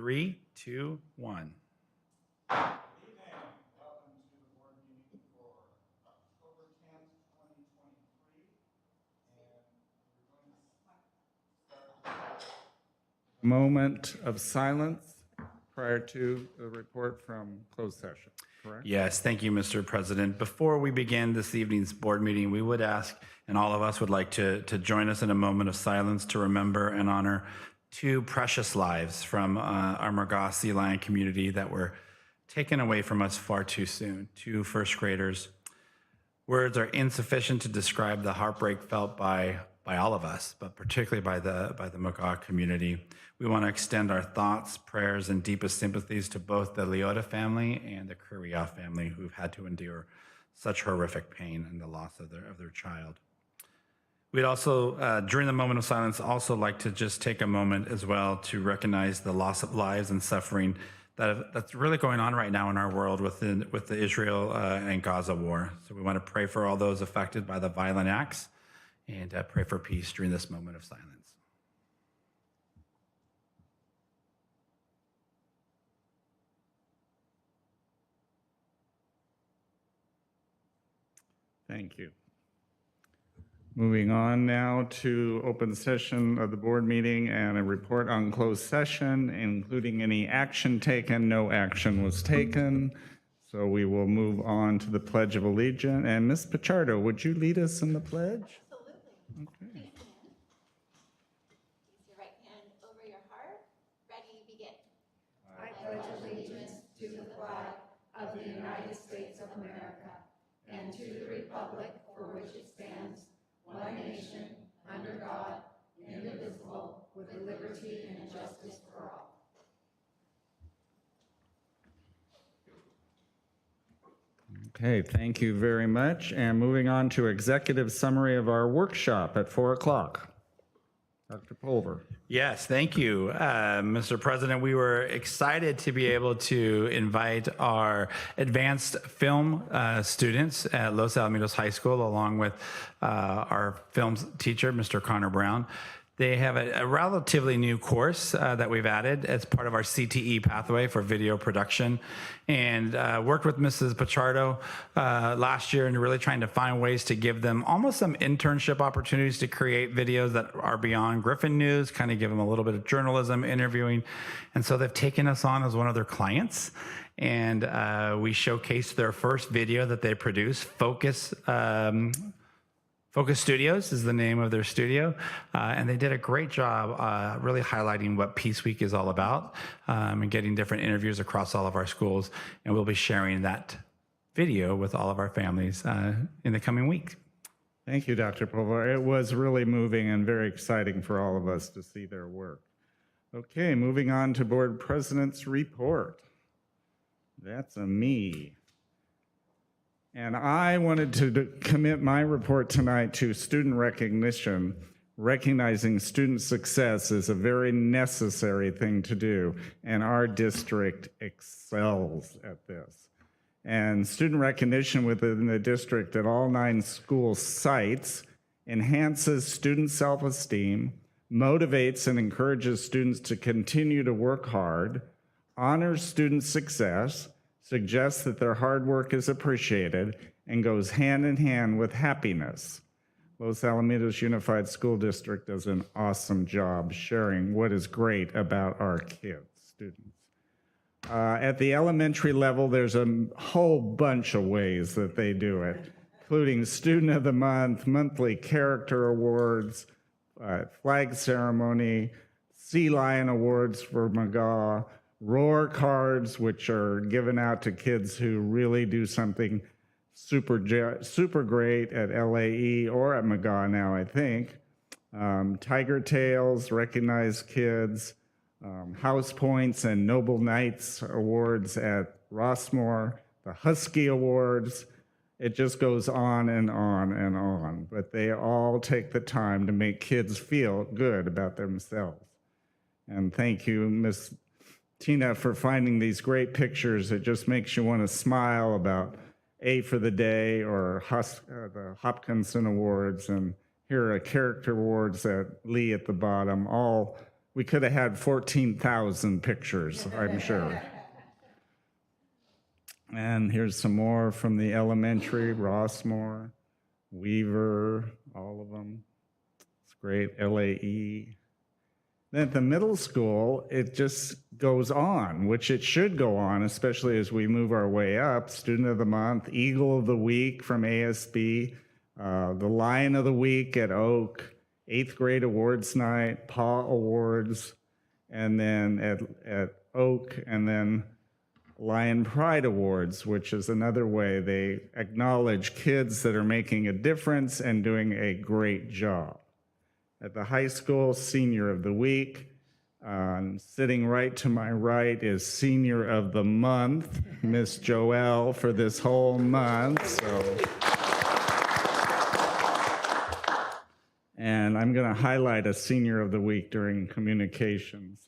3, 2, 1. Moment of silence prior to the report from closed session, correct? Yes, thank you, Mr. President. Before we begin this evening's board meeting, we would ask, and all of us would like to join us in a moment of silence to remember and honor two precious lives from our Margaw Sea Lion community that were taken away from us far too soon. Two first graders. Words are insufficient to describe the heartbreak felt by all of us, but particularly by the Margaw community. We want to extend our thoughts, prayers, and deepest sympathies to both the Leota family and the Curia family who've had to endure such horrific pain and the loss of their child. We'd also, during the moment of silence, also like to just take a moment as well to recognize the loss of lives and suffering that's really going on right now in our world with the Israel and Gaza war. So we want to pray for all those affected by the violent acts and pray for peace during this moment of silence. Thank you. Moving on now to open session of the board meeting and a report on closed session, including any action taken. No action was taken. So we will move on to the Pledge of Allegiance. And Ms. Pichardo, would you lead us in the pledge? Absolutely. Okay. Place your right hand over your heart. Ready, begin. I pledge allegiance to the flag of the United States of America and to the republic for which it stands, one nation, under God, indivisible, with liberty and justice for all. Okay, thank you very much. And moving on to executive summary of our workshop at 4 o'clock. Dr. Pulver. Yes, thank you, Mr. President. We were excited to be able to invite our advanced film students at Los Alamitos High School, along with our film teacher, Mr. Connor Brown. They have a relatively new course that we've added as part of our CTE pathway for video production, and worked with Mrs. Pichardo last year and really trying to find ways to give them almost some internship opportunities to create videos that are beyond Griffin News, kind of give them a little bit of journalism, interviewing. And so they've taken us on as one of their clients. And we showcased their first video that they produced, Focus Studios is the name of their studio, and they did a great job really highlighting what Peace Week is all about and getting different interviews across all of our schools. And we'll be sharing that video with all of our families in the coming week. Thank you, Dr. Pulver. It was really moving and very exciting for all of us to see their work. Okay, moving on to Board President's report. That's a me. And I wanted to commit my report tonight to student recognition. Recognizing student success is a very necessary thing to do, and our district excels at this. And student recognition within the district at all 9 school sites enhances student self-esteem, motivates and encourages students to continue to work hard, honors student success, suggests that their hard work is appreciated, and goes hand in hand with happiness. Los Alamitos Unified School District does an awesome job sharing what is great about our kids, students. At the elementary level, there's a whole bunch of ways that they do it, including Student of the Month, monthly character awards, flag ceremony, Sea Lion Awards for Margaw, Roar cards, which are given out to kids who really do something super great at LAE or at Margaw now, I think. Tiger Tails, recognize kids, House Points and Noble Knights Awards at Rossmore, the Husky Awards. It just goes on and on and on, but they all take the time to make kids feel good about themselves. And thank you, Ms. Tina, for finding these great pictures. It just makes you want to smile about A for the Day or the Hopkinson Awards, and here are character awards at Lee at the bottom, all we could have had 14,000 pictures, I'm sure. And here's some more from the elementary, Rossmore, Weaver, all of them. It's great, LAE. Then at the middle school, it just goes on, which it should go on, especially as we move our way up. Student of the Month, Eagle of the Week from ASB, the Lion of the Week at Oak, 8th grade awards night, PAW Awards, and then at Oak, and then Lion Pride Awards, which is another way they acknowledge kids that are making a difference and doing a great job. At the high school, Senior of the Week. Sitting right to my right is Senior of the Month, Miss Joelle, for this whole month. And I'm going to highlight a Senior of the Week during communications.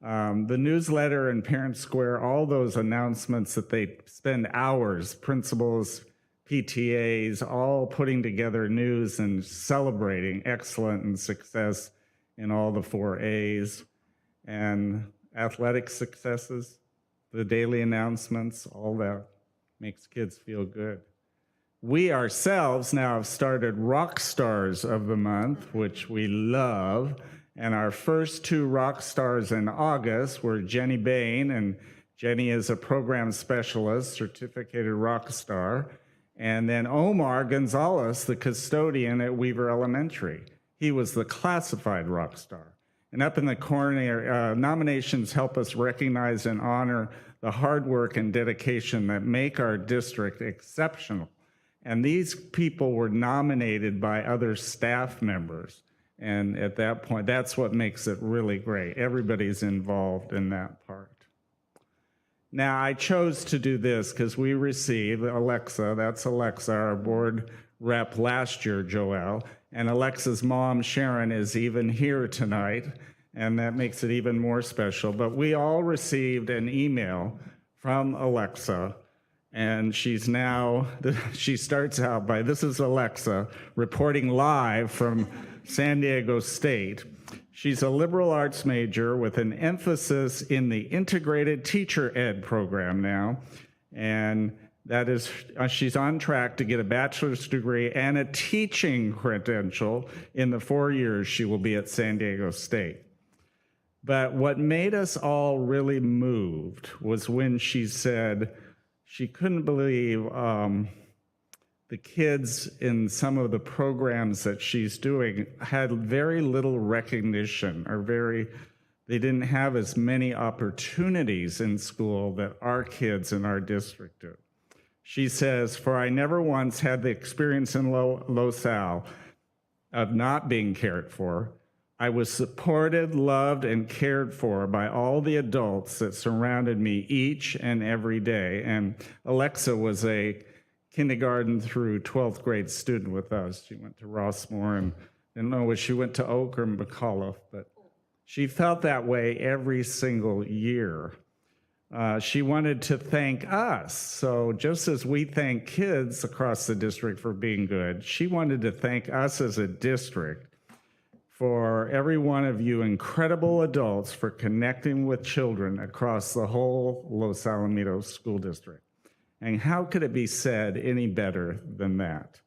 The newsletter and Parent Square, all those announcements that they spend hours, principals, PTAs, all putting together news and celebrating excellence and success in all the 4 A's, and athletic successes, the daily announcements, all that makes kids feel good. We ourselves now have started Rock Stars of the Month, which we love, and our first 2 rock stars in August were Jenny Bain, and Jenny is a program specialist, certificated rock star, and then Omar Gonzalez, the custodian at Weaver Elementary. He was the classified rock star. And up in the corner, nominations help us recognize and honor the hard work and dedication that make our district exceptional. And these people were nominated by other staff members. And at that point, that's what makes it really great. Everybody's involved in that part. Now, I chose to do this because we received Alexa, that's Alexa, our board rep last year, Joelle, and Alexa's mom, Sharon, is even here tonight, and that makes it even more special. But we all received an email from Alexa, and she starts out by, this is Alexa reporting live from San Diego State. She's a liberal arts major with an emphasis in the integrated teacher ed program now. And that is, she's on track to get a bachelor's degree and a teaching credential in the 4 years she will be at San Diego State. But what made us all really moved was when she said she couldn't believe the kids in some of the programs that she's doing had very little recognition, or they didn't have as many opportunities in school that our kids in our district do. She says, "For I never once had the experience in LaSalle of not being cared for. I was supported, loved, and cared for by all the adults that surrounded me each and every day." And Alexa was a kindergarten through 12th grade student with us. She went to Rossmore, and I don't know if she went to Oak or McAuliffe, but she felt that way every single year. She wanted to thank us. So just as we thank kids across the district for being good, she wanted to thank us as a district for every one of you incredible adults for connecting with children across the whole Los Alamitos School District. And how could it be said any better than that?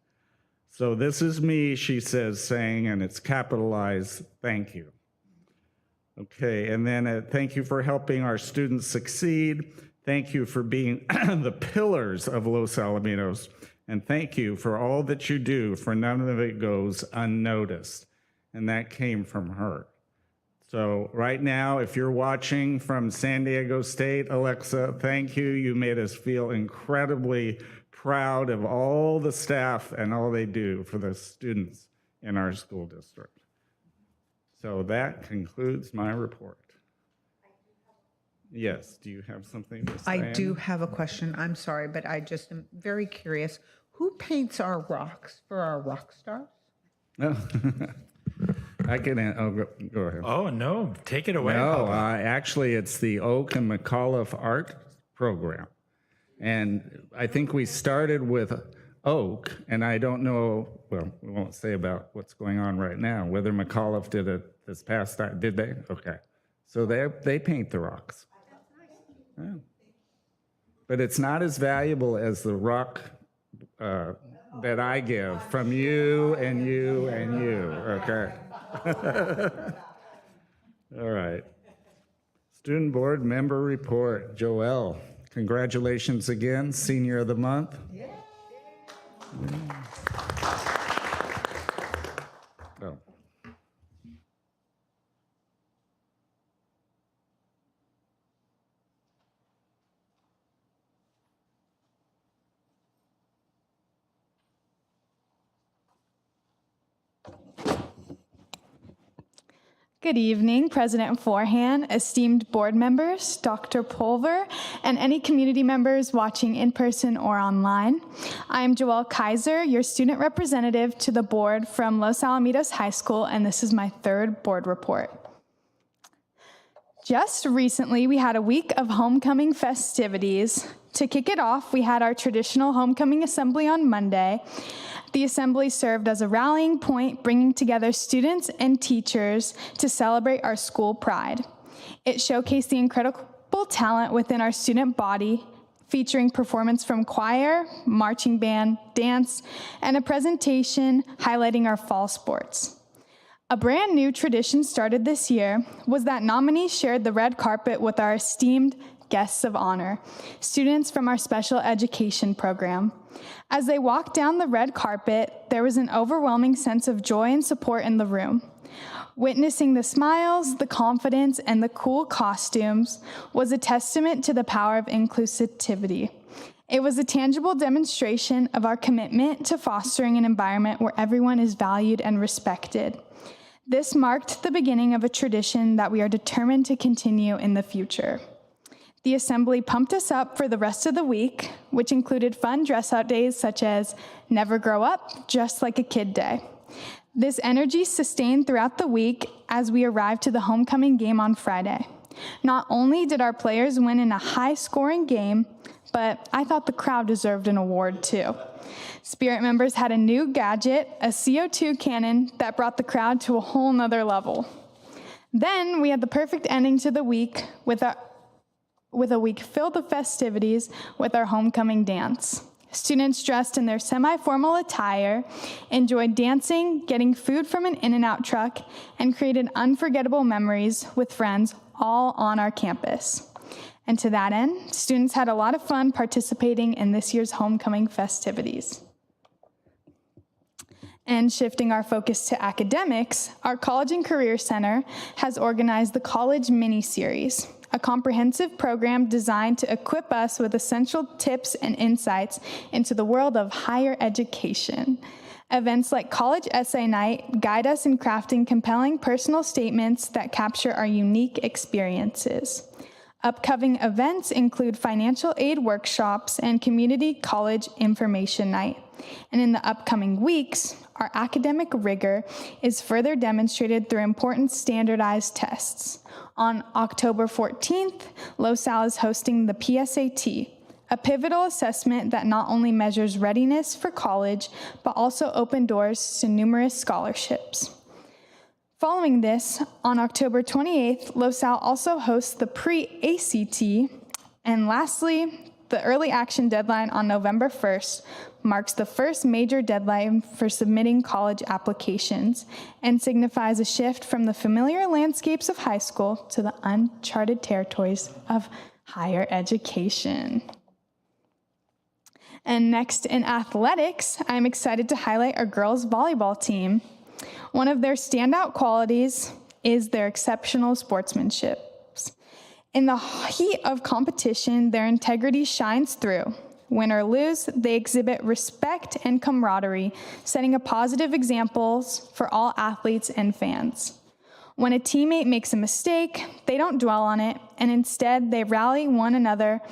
So this is me, she says, saying, and it's capitalized, thank you. Okay, and then thank you for helping our students succeed. Thank you for being the pillars of Los Alamitos. And thank you for all that you do, for none of it goes unnoticed. And that came from her. So right now, if you're watching from San Diego State, Alexa, thank you. You made us feel incredibly proud of all the staff and all they do for the students in our school district. So that concludes my report. Yes, do you have something to say? I do have a question. I'm sorry, but I just am very curious. Who paints our rocks for our rock stars? No. I can go ahead. Oh, no, take it away. No, Papa. actually, it's the Oak and McAuliffe Art Program. And I think we started with Oak, and I don't know, well, we won't say about what's going on right now, whether McAuliffe did it this past time. Did they? Okay. So they paint the rocks. Yeah. But it's not as valuable as the rock that I give from you and you and you, okay? All right. Student Board Member Report. Joelle, congratulations again, Senior of the Month. Yeah. Oh. Good evening, President Forehand, esteemed board members, Dr. Pulver, and any community members watching in person or online. I am Joelle Kaiser, your student representative to the board from Los Alamitos High School, and this is my third board report. Just recently, we had a week of homecoming festivities. To kick it off, we had our traditional homecoming assembly on Monday. The assembly served as a rallying point, bringing together students and teachers to celebrate our school pride. It showcased the incredible talent within our student body, featuring performance from choir, marching band, dance, and a presentation highlighting our fall sports. A brand new tradition started this year was that nominees shared the red carpet with our esteemed guests of honor, students from our special education program. As they walked down the red carpet, there was an overwhelming sense of joy and support in the room. Witnessing the smiles, the confidence, and the cool costumes was a testament to the power of inclusivity. It was a tangible demonstration of our commitment to fostering an environment where everyone is valued and respected. This marked the beginning of a tradition that we are determined to continue in the future. The assembly pumped us up for the rest of the week, which included fun dress-out days such as Never Grow Up, Just Like a Kid Day. This energy sustained throughout the week as we arrived to the homecoming game on Friday. Not only did our players win in a high-scoring game, but I thought the crowd deserved an award too. Spirit members had a new gadget, a CO2 cannon, that brought the crowd to a whole nother level. Then we had the perfect ending to the week with a week filled with festivities with our homecoming dance. Students dressed in their semi-formal attire enjoyed dancing, getting food from an In-N-Out truck, and created unforgettable memories with friends all on our campus. And to that end, students had a lot of fun participating in this year's homecoming festivities. And shifting our focus to academics, our College and Career Center has organized the College Mini-Series, a comprehensive program designed to equip us with essential tips and insights into the world of higher education. Events like College Essay Night guide us in crafting compelling personal statements that capture our unique experiences. Upcoming events include financial aid workshops and community college information night. And in the upcoming weeks, our academic rigor is further demonstrated through important standardized tests. On October 14th, LoSal is hosting the PSAT, a pivotal assessment that not only measures readiness for college, but also opens doors to numerous scholarships. Following this, on October 28th, LoSal also hosts the pre-ACT, and lastly, the early action deadline on November 1st marks the first major deadline for submitting college applications and signifies a shift from the familiar landscapes of high school to the uncharted territories of higher education. And next in athletics, I'm excited to highlight our girls volleyball team. One of their standout qualities is their exceptional sportsmanship. In the heat of competition, their integrity shines through. Win or lose, they exhibit respect and camaraderie, setting a positive example for all athletes and fans. When a teammate makes a mistake, they don't dwell on it, and instead they rally one another,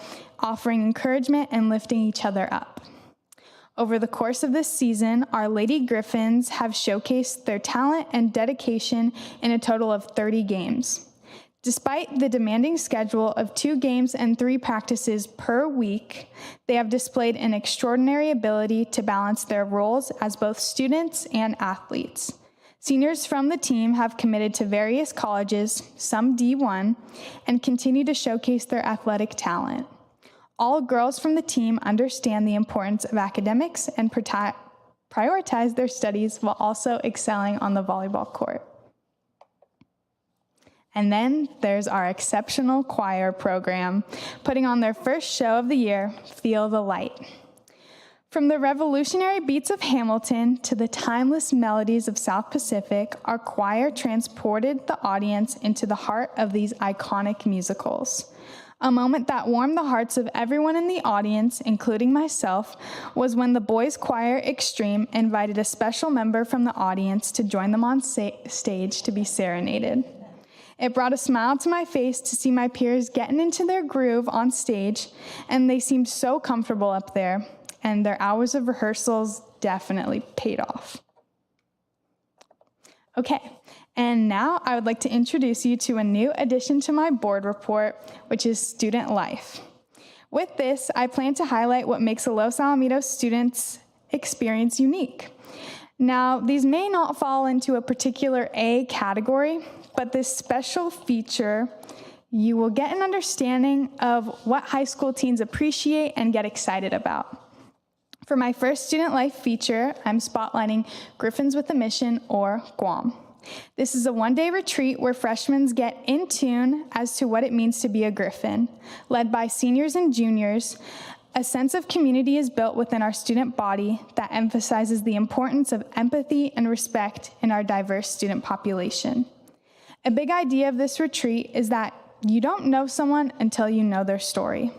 offering encouragement and lifting each other up. Over the course of this season, our Lady Griffins have showcased their talent and dedication in a total of 30 games. Despite the demanding schedule of 2 games and 3 practices per week, they have displayed an extraordinary ability to balance their roles as both students and athletes. Seniors from the team have committed to various colleges, some D1, and continue to showcase their athletic talent. All girls from the team understand the importance of academics and prioritize their studies while also excelling on the volleyball court. And then there's our exceptional choir program, putting on their first show of the year, Feel the Light. From the revolutionary beats of Hamilton to the timeless melodies of South Pacific, our choir transported the audience into the heart of these iconic musicals. A moment that warmed the hearts of everyone in the audience, including myself, was when the boys' choir Extreme invited a special member from the audience to join them on stage to be serenaded. It brought a smile to my face to see my peers getting into their groove on stage, and they seemed so comfortable up there, and their hours of rehearsals definitely paid off. Okay, and now I would like to introduce you to a new addition to my board report, which is student life. With this, I plan to highlight what makes a Los Alamitos student's experience unique. Now, these may not fall into a particular A category, but this special feature, you will get an understanding of what high school teens appreciate and get excited about. For my first student life feature, I'm spotlighting Griffins with a Mission, or Guam. This is a one-day retreat where freshmen get in tune as to what it means to be a Griffin. Led by seniors and juniors, a sense of community is built within our student body that emphasizes the importance of empathy and respect in our diverse student population. A big idea of this retreat is that you don't know someone until you know their story.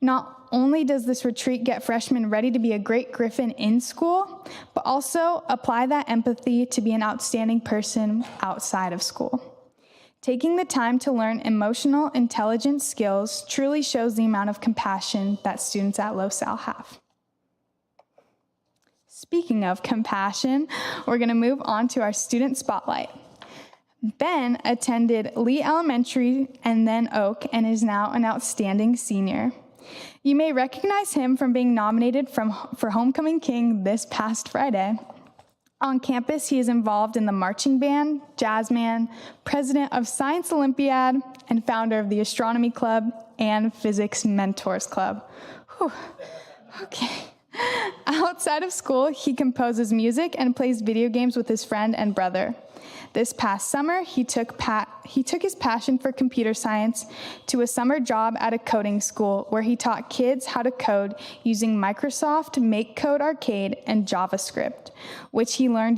Not only does this retreat get freshmen ready to be a great Griffin in school, but also apply that empathy to be an outstanding person outside of school. Taking the time to learn emotional intelligence skills truly shows the amount of compassion that students at Los Al have. Speaking of compassion, we're going to move on to our student spotlight. Ben attended Lee Elementary and then Oak and is now an outstanding senior. You may recognize him from being nominated for Homecoming King this past Friday. On campus, he is involved in the marching band, jazz band, president of Science Olympiad, and founder of the Astronomy Club and Physics Mentors Club. Whew. Okay. Outside of school, he composes music and plays video games with his friend and brother. This past summer, he took his passion for computer science to a summer job at a coding school where he taught kids how to code using Microsoft MakeCode Arcade and JavaScript, which he learned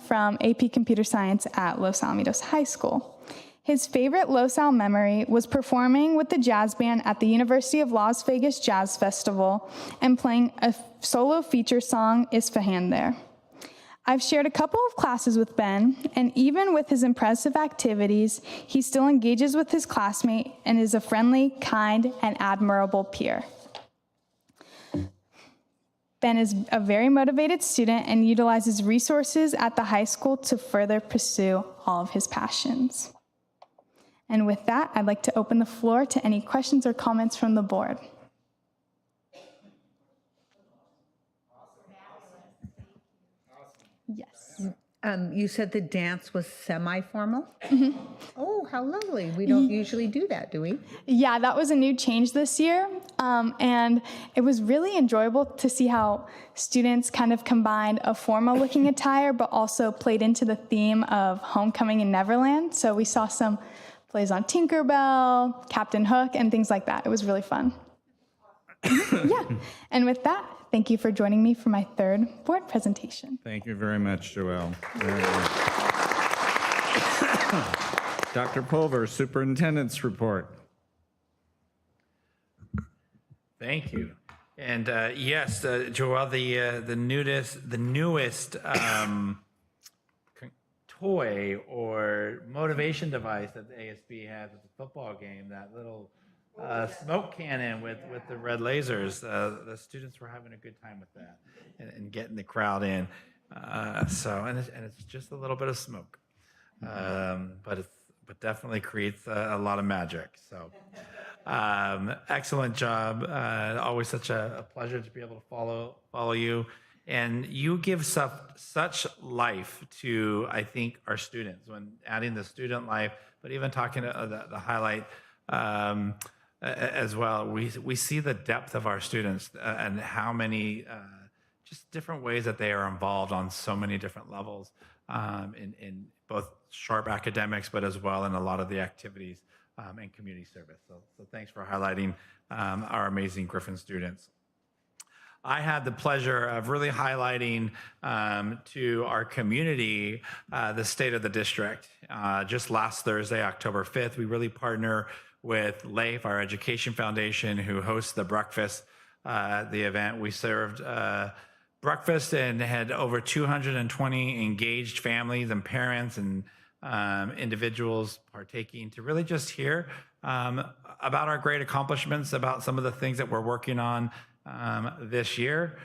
from AP Computer Science at Los Alamitos High School. His favorite Los Al memory was performing with the jazz band at the University of Las Vegas Jazz Festival and playing a solo feature song, Isfahan, there. I've shared a couple of classes with Ben, and even with his impressive activities, he still engages with his classmate and is a friendly, kind, and admirable peer. Ben is a very motivated student and utilizes resources at the high school to further pursue all of his passions. And with that, I'd like to open the floor to any questions or comments from the board. Yes. You said the dance was semi-formal? Mm-hmm. Oh, how lovely. We don't usually do that, do we? Yeah, that was a new change this year. And it was really enjoyable to see how students kind of combined a formal-looking attire, but also played into the theme of Homecoming in Neverland. So we saw some plays on Tinkerbell, Captain Hook, and things like that. It was really fun. Yeah. And with that, thank you for joining me for my third board presentation. Thank you very much, Joelle. Very much. Dr. Pulver, Superintendent's Report. Thank you. And yes, Joelle, the newest toy or motivation device that the ASB has at the football game, that little smoke cannon with the red lasers. The students were having a good time with that and getting the crowd in. And it's just a little bit of smoke. but definitely creates a lot of magic. So excellent job. Always such a pleasure to be able to follow you. And you give such life to, I think, our students when adding the student life, but even talking to the highlight as well. We see the depth of our students and how many just different ways that they are involved on so many different levels in both sharp academics, but as well in a lot of the activities and community service. So thanks for highlighting our amazing Griffin students. I had the pleasure of really highlighting to our community the state of the district. Just last Thursday, October 5th, we really partner with LAIF, our education foundation, who hosts the breakfast, the event. We served breakfast and had over 220 engaged families and parents and individuals partaking to really just hear about our great accomplishments, about some of the things that we're working on this year,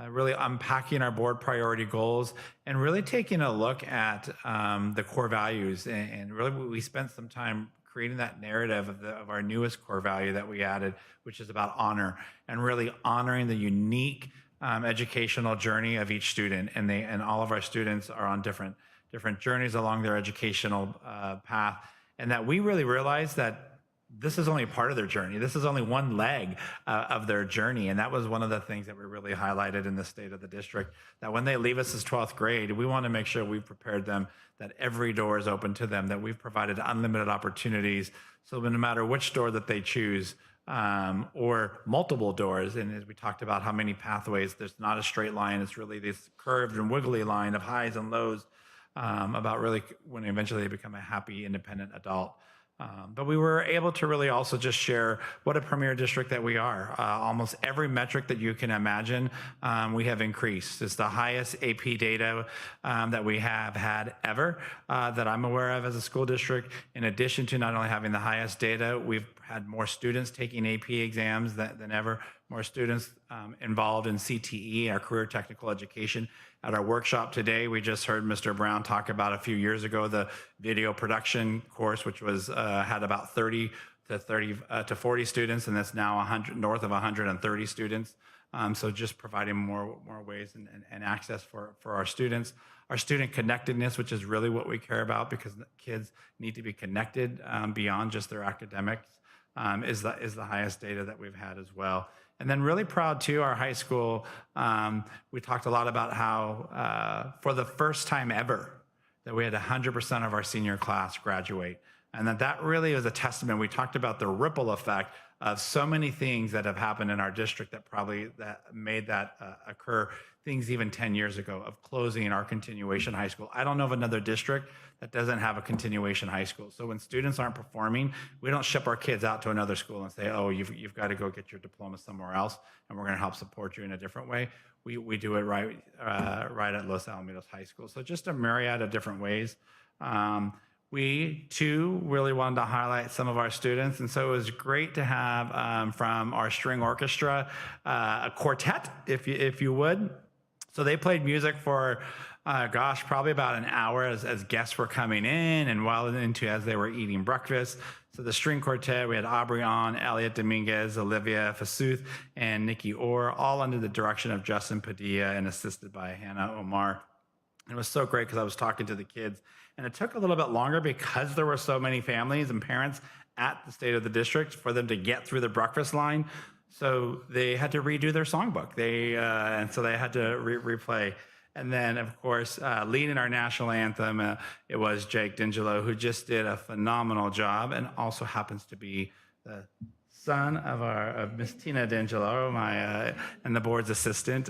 really unpacking our board priority goals and really taking a look at the core values. And really we spent some time creating that narrative of our newest core value that we added, which is about honor and really honoring the unique educational journey of each student. And all of our students are on different journeys along their educational path. And that we really realized that this is only part of their journey. This is only one leg of their journey. And that was one of the things that we really highlighted in the state of the district, that when they leave us as 12th grade, we want to make sure we've prepared them, that every door is open to them, that we've provided unlimited opportunities. So no matter which door that they choose, or multiple doors, and as we talked about how many pathways, there's not a straight line. It's really this curved and wiggly line of highs and lows about really when eventually they become a happy, independent adult. But we were able to really also just share what a premier district that we are. Almost every metric that you can imagine, we have increased. It's the highest AP data that we have had ever that I'm aware of as a school district. In addition to not only having the highest data, we've had more students taking AP exams than ever, more students involved in CTE, our career technical education. At our workshop today, we just heard Mr. Brown talk about a few years ago, the video production course, which was had about 30 to 40 students, and that's now north of 130 students. So just providing more ways and access for our students. Our student connectedness, which is really what we care about because kids need to be connected beyond just their academics, is the highest data that we've had as well. And then really proud too, our high school, we talked a lot about how for the first time ever that we had 100% of our senior class graduate. And that really is a testament. We talked about the ripple effect of so many things that have happened in our district that made that occur, things even 10 years ago of closing our continuation high school. I don't know of another district that doesn't have a continuation high school. So when students aren't performing, we don't ship our kids out to another school and say, oh, you've got to go get your diploma somewhere else, and we're going to help support you in a different way. We do it right at Los Alamitos High School. So just a myriad of different ways. We, too, really wanted to highlight some of our students. And so it was great to have from our string orchestra, a quartet, if you would. So they played music for, probably about an hour as guests were coming in and as they were eating breakfast. So the string quartet, we had Aubrey On, Elliot Dominguez, Olivia Fasuth, and Nikki Orr, all under the direction of Justin Padilla and assisted by Hannah Omar. And it was so great because I was talking to the kids. And it took a little bit longer because there were so many families and parents at the state of the district for them to get through the breakfast line. So they had to redo their songbook. And so they had to replay. And then, of course, leading our national anthem, it was Jake D'Angelo, who just did a phenomenal job and also happens to be the son of Miss Tina D'Angelo, and the board's assistant.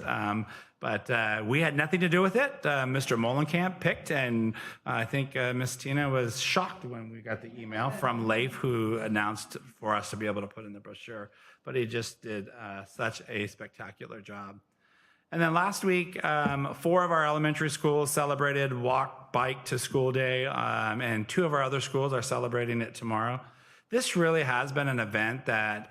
But we had nothing to do with it. Mr. Molenkamp picked, and I think Miss Tina was shocked when we got the email from Leif, who announced for us to be able to put in the brochure. But he just did such a spectacular job. And then last week, 4 of our elementary schools celebrated Walk Bike to School Day, and 2 of our other schools are celebrating it tomorrow. this really has been an event that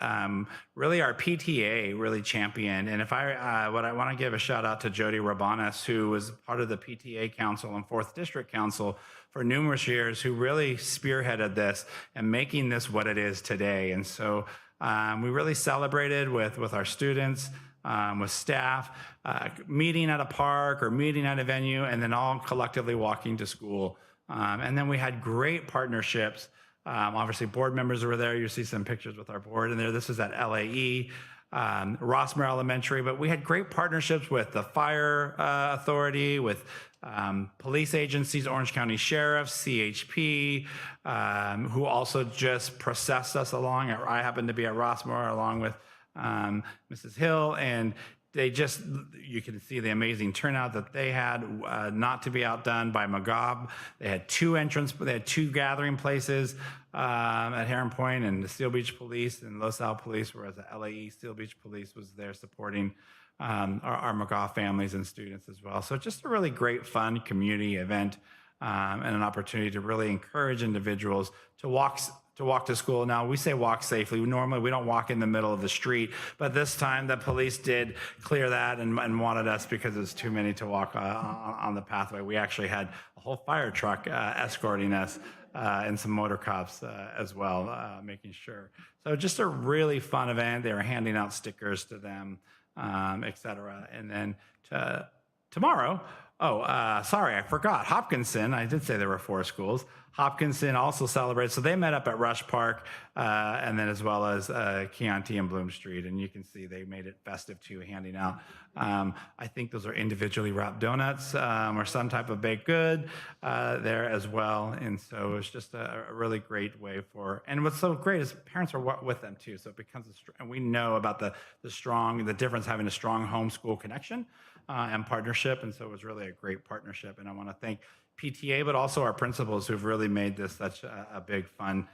really our PTA really championed. And if I want to give a shout out to Jody Rabanis, who was part of the PTA Council and 4th District Council for numerous years, who really spearheaded this and making this what it is today. And so we really celebrated with our students, with staff, meeting at a park or meeting at a venue, and then all collectively walking to school. And then we had great partnerships. Obviously, board members were there. You see some pictures with our board in there. This is at LAE, Rossmore Elementary, but we had great partnerships with the fire authority, with police agencies, Orange County Sheriff, CHP, who also just processed us along. I happened to be at Rossmore along with Mrs. Hill, and you can see the amazing turnout that they had, not to be outdone by McGobb. They had two gathering places at Heron Point, and the Steel Beach Police and Los Al Police, whereas the LAE Steel Beach Police was there supporting our McGough families and students as well. So just a really great, fun community event and an opportunity to really encourage individuals to walk to school. Now, we say walk safely. Normally, we don't walk in the middle of the street, but this time the police did clear that and wanted us, because it was too many to walk on the pathway. We actually had a whole fire truck escorting us and some motor cops as well, making sure. So just a really fun event. They were handing out stickers to them, et cetera. And then tomorrow, sorry, I forgot. Hopkinson, I did say there were 4 schools. Hopkinson also celebrates. So they met up at Rush Park, and then as well as Chianti and Bloom Street. And you can see they made it festive too, handing out, I think those are individually wrapped donuts or some type of baked good there as well. And so it's just a really great way and what's so great is parents are with them too. So it becomes and we know about the difference having a strong homeschool connection and partnership. And so it was really a great partnership. And I want to thank PTA, but also our principals who've really made this such a big, fun,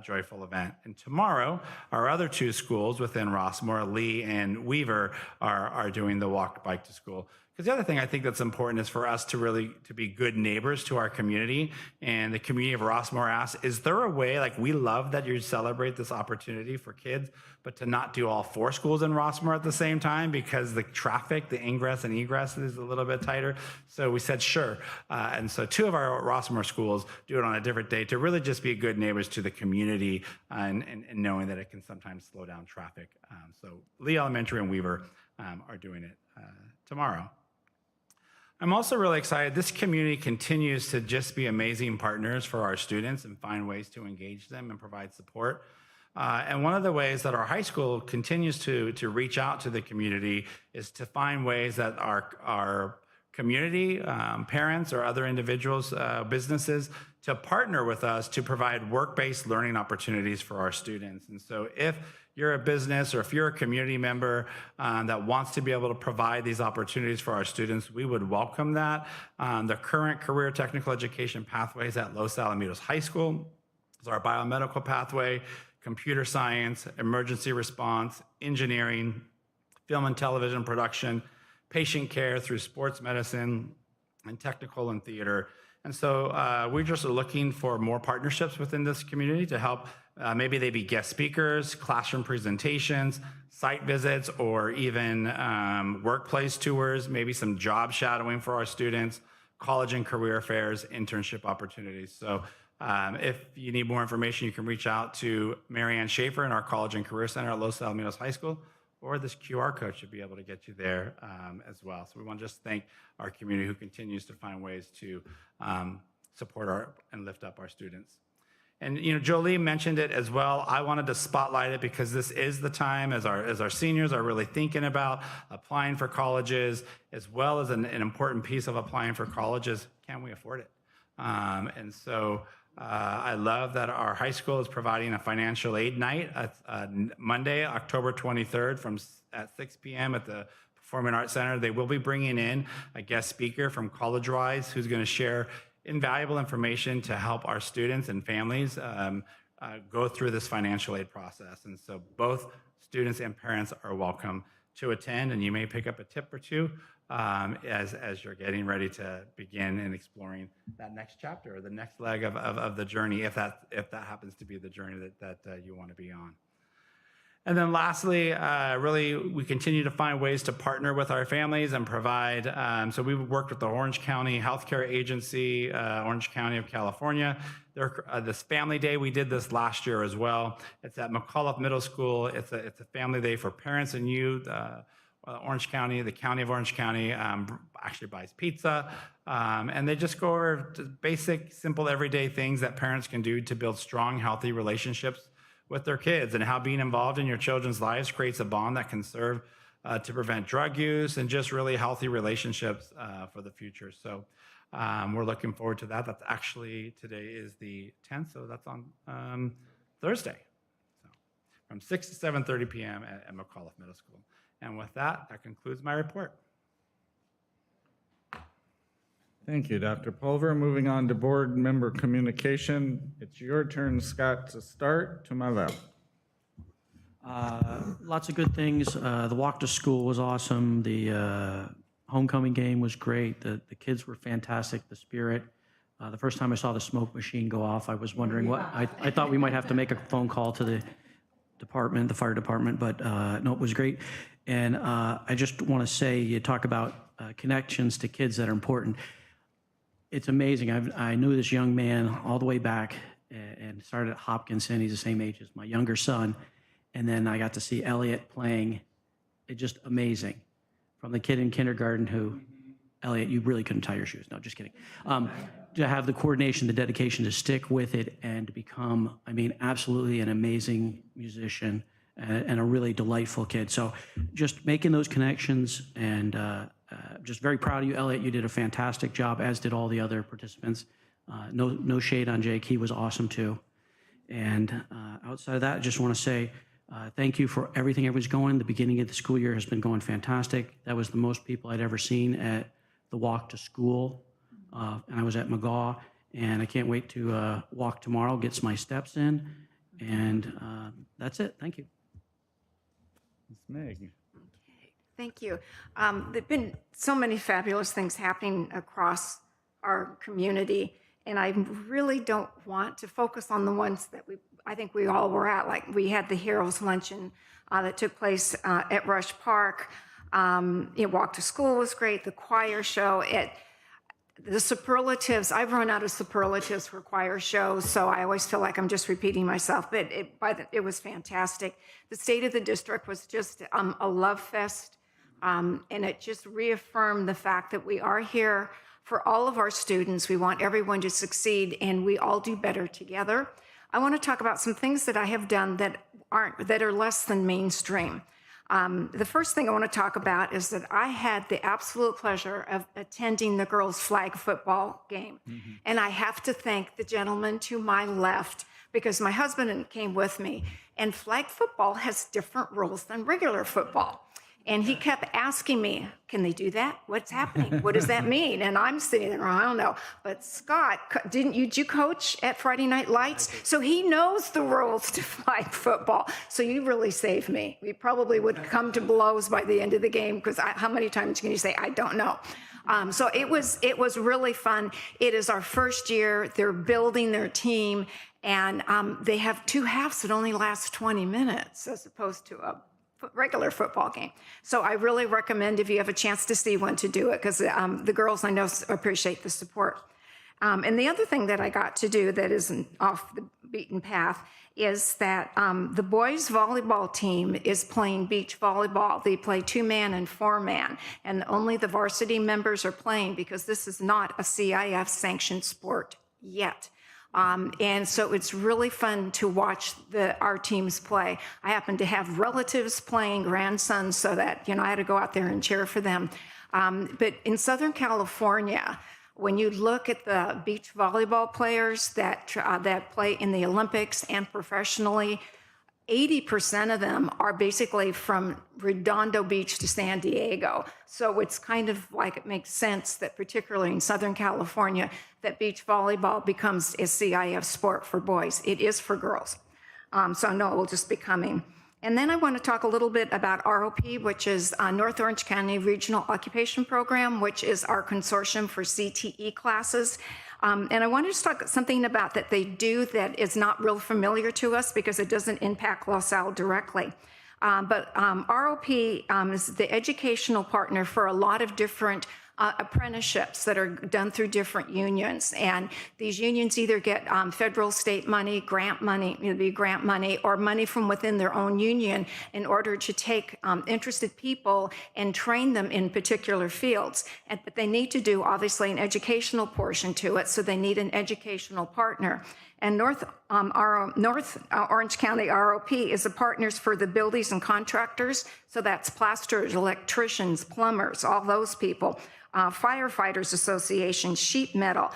joyful event. And tomorrow, our other 2 schools within Rossmore, Lee and Weaver, are doing the walk bike to school. Because the other thing I think that's important is for us to be good neighbors to our community. And the community of Rossmore asks, is there a way, like we love that you celebrate this opportunity for kids, but to not do all 4 schools in Rossmore at the same time because the traffic, the ingress and egress is a little bit tighter. So we said, sure. And so 2 of our Rossmore schools do it on a different day to really just be good neighbors to the community and knowing that it can sometimes slow down traffic. So Lee Elementary and Weaver are doing it tomorrow. I'm also really excited. This community continues to just be amazing partners for our students and find ways to engage them and provide support. And one of the ways that our high school continues to reach out to the community is to find ways that our community, parents or other individuals, businesses, to partner with us to provide work-based learning opportunities for our students. And so if you're a business or if you're a community member that wants to be able to provide these opportunities for our students, we would welcome that. The current career technical education pathways at Los Alamitos High School is our biomedical pathway, computer science, emergency response, engineering, film and television production, patient care through sports medicine, and technical and theater. And so we're just looking for more partnerships within this community to help. Maybe they be guest speakers, classroom presentations, site visits, or even workplace tours, maybe some job shadowing for our students, college and career fairs, internship opportunities. So if you need more information, you can reach out to Marianne Schaefer in our College and Career Center at Los Alamitos High School, or this QR code should be able to get you there as well. So we want to just thank our community who continues to find ways to support and lift up our students. And Jolie mentioned it as well. I wanted to spotlight it because this is the time as our seniors are really thinking about applying for colleges, as well as an important piece of applying for colleges, can we afford it? And so I love that our high school is providing a financial aid night Monday, October 23rd at 6 p.m. at the Performing Arts Center. They will be bringing in a guest speaker from CollegeWise who's going to share invaluable information to help our students and families go through this financial aid process. And so both students and parents are welcome to attend, and you may pick up a tip or two as you're getting ready to begin and exploring that next chapter or the next leg of the journey, if that happens to be the journey that you want to be on. And then lastly, really, we continue to find ways to partner with our families and provide. So we've worked with the Orange County Healthcare Agency, Orange County of California. This family day, we did this last year as well. It's at McAuliffe Middle School. It's a family day for parents and youth. Orange County, the County of Orange County actually buys pizza. And they just go over basic, simple, everyday things that parents can do to build strong, healthy relationships with their kids, and how being involved in your children's lives creates a bond that can serve to prevent drug use and just really healthy relationships for the future. So we're looking forward to that. That's actually, today is the 10th, so that's on Thursday. So from 6 to 7:30 p.m. at McAuliffe Middle School. And with that concludes my report. Thank you, Dr. Pulver. Moving on to board member communication. It's your turn, Scott, to start. To my left. Lots of good things. The walk to school was awesome. The homecoming game was great. The kids were fantastic. The spirit. The first time I saw the smoke machine go off, I was wondering what. I thought we might have to make a phone call to the department, the fire department, but no, it was great. And I just want to say, you talk about connections to kids that are important. It's amazing. I knew this young man all the way back and started at Hopkinson. He's the same age as my younger son. And then I got to see Elliot playing. It's just amazing. From the kid in kindergarten who, Elliot, you really couldn't tie your shoes. No, just kidding. To have the coordination, the dedication to stick with it and to become, I mean, absolutely an amazing musician and a really delightful kid. So just making those connections and just very proud of you, Elliot. You did a fantastic job, as did all the other participants. No shade on Jake. He was awesome too. And outside of that, I just want to say thank you for everything everyone's going. The beginning of the school year has been going fantastic. That was the most people I'd ever seen at the walk to school. And I was at McGaw, and I can't wait to walk tomorrow, get my steps in. And that's it. Thank you. Ms. Meg. Thank you. There've been so many fabulous things happening across our community, and I really don't want to focus on the ones that I think we all were at. Like, we had the Heroes Luncheon that took place at Rush Park. Walk to School was great. The choir show, the superlatives, I've run out of superlatives for choir shows, so I always feel like I'm just repeating myself, but it was fantastic. The State of the District was just a love fest, and it just reaffirmed the fact that we are here for all of our students. We want everyone to succeed, and we all do better together. I want to talk about some things that I have done that are less than mainstream. The first thing I want to talk about is that I had the absolute pleasure of attending the girls' flag football game. Mm-hmm. And I have to thank the gentleman to my left, because my husband came with me. And flag football has different rules than regular football. And he kept asking me, can they do that? What's happening? What does that mean? And I'm sitting there, I don't know. But Scott, did you coach at Friday Night Lights? So he knows the rules to flag football. So you really saved me. We probably would come to blows by the end of the game, because how many times can you say, I don't know? So it was really fun. It is our first year. They're building their team, and they have two halves that only last 20 minutes as opposed to a regular football game. So I really recommend, if you have a chance to see one, to do it, because the girls, I know, appreciate the support. And the other thing that I got to do that isn't off the beaten path is that the boys volleyball team is playing beach volleyball. They play 2-man and 4-man, and only the varsity members are playing, because this is not a CIF sanctioned sport yet. And so it's really fun to watch our teams play. I happen to have relatives playing, grandsons, so that, I had to go out there and cheer for them. But in Southern California, when you look at the beach volleyball players that play in the Olympics and professionally, 80% of them are basically from Redondo Beach to San Diego. So it's kind of like, it makes sense that particularly in Southern California, that beach volleyball becomes a CIF sport for boys. It is for girls. So no, it will just be coming. And then I want to talk a little bit about ROP, which is North Orange County Regional Occupation Program, which is our consortium for CTE classes. And I wanted to talk something about that they do that is not real familiar to us because it doesn't impact LaSalle directly. But ROP is the educational partner for a lot of different apprenticeships that are done through different unions. And these unions either get federal, state money, grant money, or money from within their own union in order to take interested people and train them in particular fields. But they need to do, obviously, an educational portion to it, so they need an educational partner. And North Orange County ROP is the partners for the builders and contractors. So that's plasterers, electricians, plumbers, all those people. Firefighters Association, sheet metal.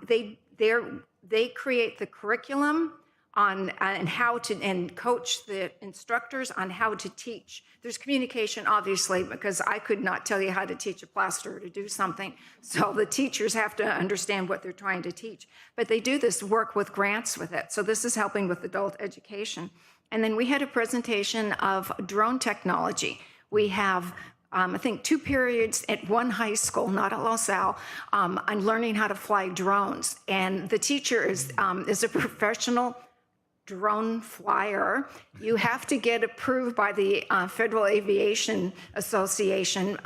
They create the curriculum on and how to and coach the instructors on how to teach. There's communication, obviously, because I could not tell you how to teach a plasterer to do something. So the teachers have to understand what they're trying to teach. But they do this work with grants with it. So this is helping with adult education. And then we had a presentation of drone technology. We have I think 2 periods at one high school, not at LaSalle, on learning how to fly drones. And the teacher is a professional drone flyer. You have to get approved by the Federal Aviation Association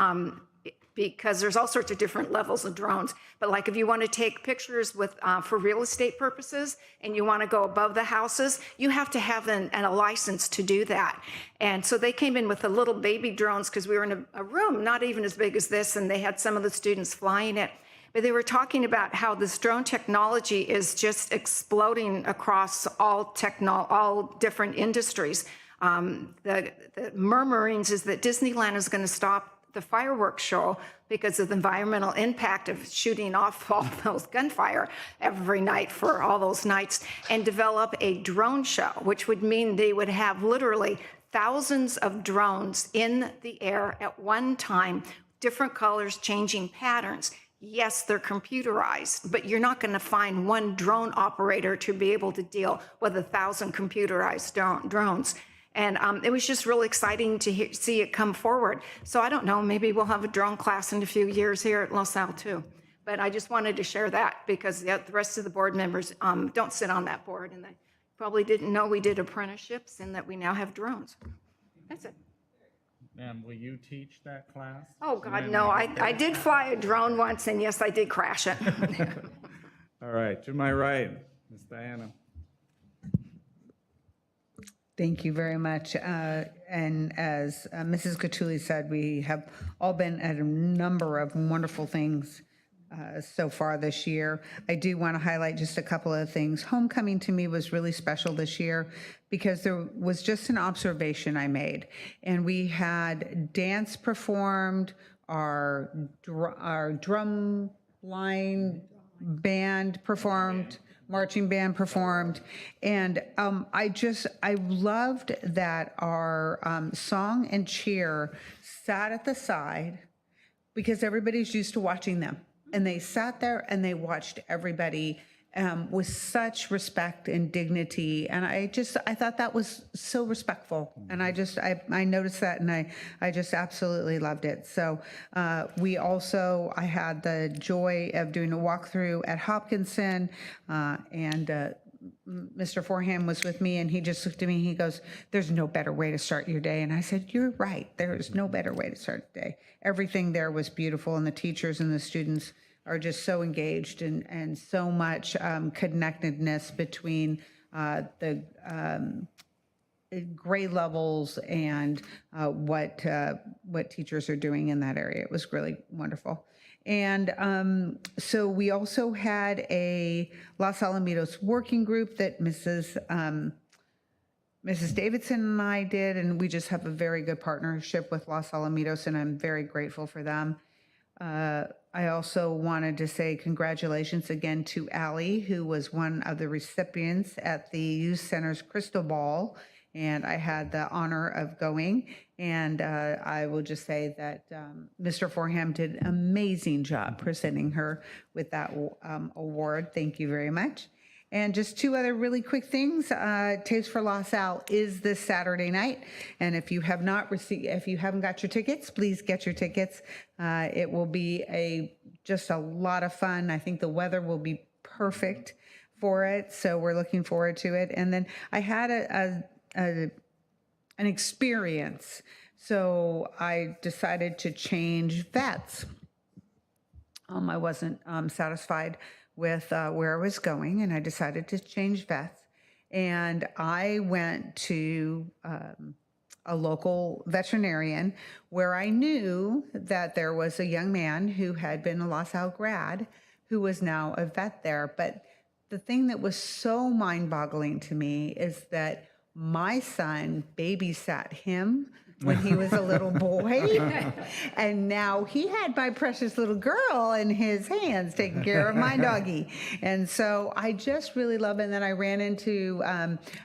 because there's all sorts of different levels of drones. But like if you want to take pictures with for real estate purposes and you want to go above the houses, you have to have a license to do that. And so they came in with the little baby drones because we were in a room not even as big as this, and they had some of the students flying it. But they were talking about how this drone technology is just exploding across all different industries. The murmurings is that Disneyland is going to stop the fireworks show because of the environmental impact of shooting off all those gunfire every night for all those nights, and develop a drone show, which would mean they would have literally thousands of drones in the air at one time, different colors, changing patterns. Yes, they're computerized, but you're not going to find one drone operator to be able to deal with 1,000 computerized drones. And it was just really exciting to see it come forward. So I don't know, maybe we'll have a drone class in a few years here at LaSalle too. But I just wanted to share that because the rest of the board members don't sit on that board, and they probably didn't know we did apprenticeships and that we now have drones. That's it. And will you teach that class? Oh, God, no. I did fly a drone once, and yes, I did crash it. All right, to my right, Ms. Diana. Thank you very much. And as Mrs. Catulli said, we have all been at a number of wonderful things so far this year. I do want to highlight just a couple of things. Homecoming to me was really special this year because there was just an observation I made. And we had dance performed, our drum line band performed, marching band performed, and I loved that our song and cheer sat at the side because everybody's used to watching them, and they sat there and they watched everybody with such respect and dignity, and I thought that was so respectful, and I noticed that, and I just absolutely loved it. So I had the joy of doing a walkthrough at Hopkinson, and Mr. Forham was with me, and he just looked at me and he goes, "There's no better way to start your day." And I said, "You're right. There is no better way to start the day." Everything there was beautiful, and the teachers and the students are just so engaged, and so much connectedness between the grade levels and what teachers are doing in that area. It was really wonderful. And so we also had a Los Alamitos working group that Mrs. Davidson and I did, and we just have a very good partnership with Los Alamitos, and I'm very grateful for them. I also wanted to say congratulations again to Allie, who was one of the recipients at the Youth Center's Crystal Ball, and I had the honor of going. And I will just say that Mr. Forham did an amazing job presenting her with that award. Thank you very much. And just two other really quick things. Tapes for La Salle is this Saturday night. And if you haven't got your tickets, please get your tickets. It will be just a lot of fun. I think the weather will be perfect for it. So we're looking forward to it. And then I had an experience. So I decided to change vets. I wasn't satisfied with where I was going, and I decided to change vets. And I went to a local veterinarian where I knew that there was a young man who had been a La Salle grad who was now a vet there. But the thing that was so mind-boggling to me is that my son babysat him when he was a little boy. And now he had my precious little girl in his hands taking care of my doggie. And so I just really love it. And then I ran into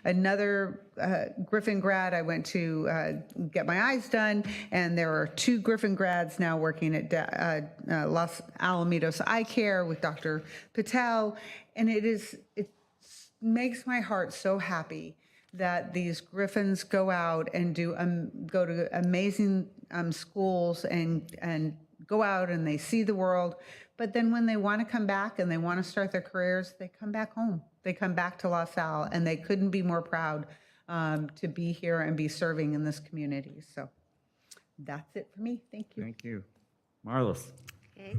another Griffin grad. I went to get my eyes done, and there are 2 Griffin grads now working at Los Alamitos Eye Care with Dr. Patel. And it makes my heart so happy that these Griffins go out and go to amazing schools and go out and they see the world. But then when they want to come back and they want to start their careers, they come back home. They come back to La Salle, and they couldn't be more proud to be here and be serving in this community. So that's it for me. Thank you. Thank you. Marlis. Okay.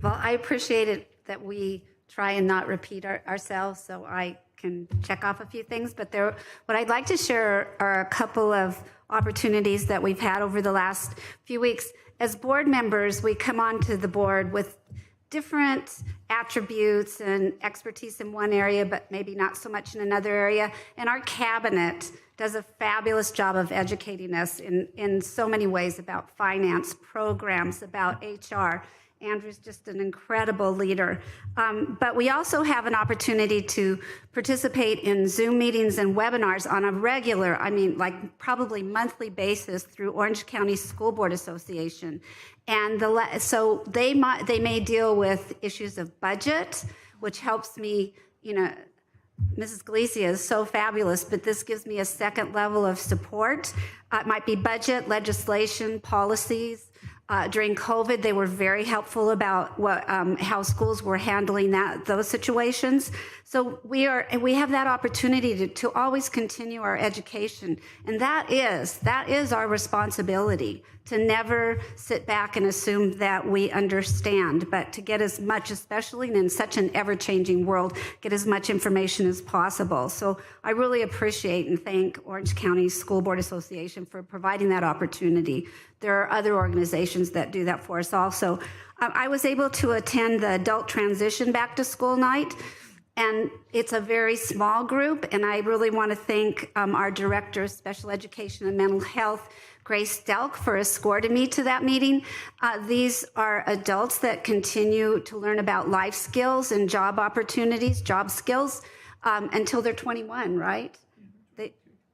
Well, I appreciate it that we try and not repeat ourselves, so I can check off a few things. But what I'd like to share are a couple of opportunities that we've had over the last few weeks. As board members, we come onto the board with different attributes and expertise in one area, but maybe not so much in another area. And our cabinet does a fabulous job of educating us in so many ways about finance, programs, about HR. Andrew's just an incredible leader. But we also have an opportunity to participate in Zoom meetings and webinars on a regular, like probably monthly basis through Orange County School Board Association. And so they may deal with issues of budget, which helps me, Mrs. Galicia is so fabulous, but this gives me a second level of support. It might be budget, legislation, policies. During COVID, they were very helpful about how schools were handling those situations. So we have that opportunity to always continue our education, and that is our responsibility, to never sit back and assume that we understand, but to get as much, especially in such an ever-changing world, get as much information as possible. So I really appreciate and thank Orange County School Board Association for providing that opportunity. There are other organizations that do that for us also. I was able to attend the Adult Transition Back to School Night, and it's a very small group, and I really want to thank our Director of Special Education and Mental Health, Grace Delk, for escorting me to that meeting. These are adults that continue to learn about life skills and job opportunities, job skills, until they're 21, right?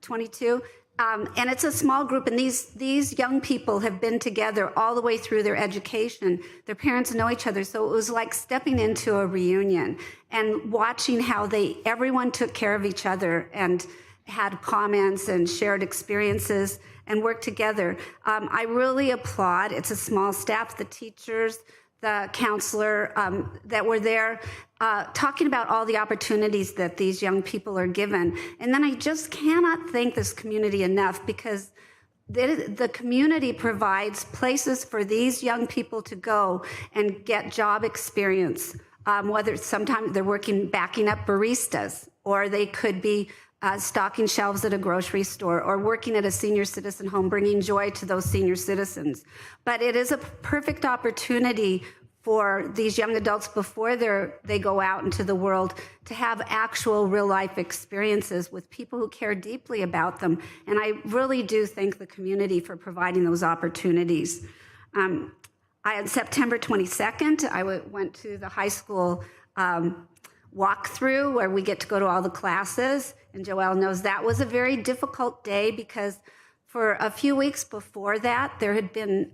22? And it's a small group, and these young people have been together all the way through their education. Their parents know each other, so it was like stepping into a reunion and watching how everyone took care of each other and had comments and shared experiences and worked together. I really applaud. It's a small staff, the teachers, the counselor that were there, talking about all the opportunities that these young people are given. And then I just cannot thank this community enough, because the community provides places for these young people to go and get job experience, whether sometimes they're backing up baristas, or they could be stocking shelves at a grocery store, or working at a senior citizen home, bringing joy to those senior citizens. But it is a perfect opportunity for these young adults before they go out into the world to have actual real-life experiences with people who care deeply about them. And I really do thank the community for providing those opportunities. On September 22nd, I went to the high school walkthrough where we get to go to all the classes. And Joelle knows that was a very difficult day, because For a few weeks before that, there had been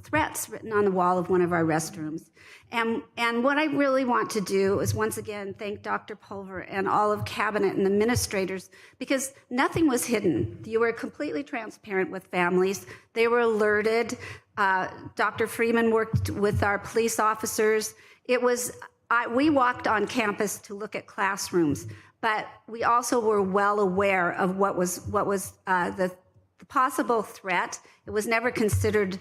threats written on the wall of one of our restrooms. And what I really want to do is once again thank Dr. Pulver and all of cabinet and administrators, because nothing was hidden. You were completely transparent with families. They were alerted. Dr. Freeman worked with our police officers. We walked on campus to look at classrooms, but we also were well aware of what was the possible threat. It was never considered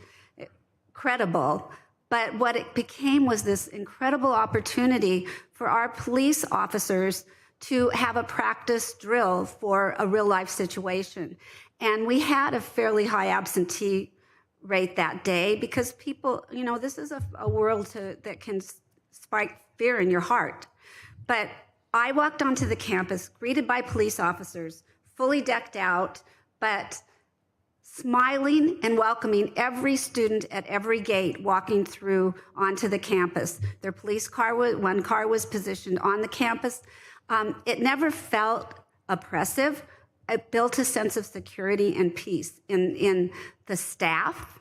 credible, but what it became was this incredible opportunity for our police officers to have a practice drill for a real life situation. And we had a fairly high absentee rate that day because people, this is a world that can spike fear in your heart. But I walked onto the campus, greeted by police officers, fully decked out, but smiling and welcoming every student at every gate walking through onto the campus. Their police car, one car was positioned on the campus. It never felt oppressive. It built a sense of security and peace in the staff,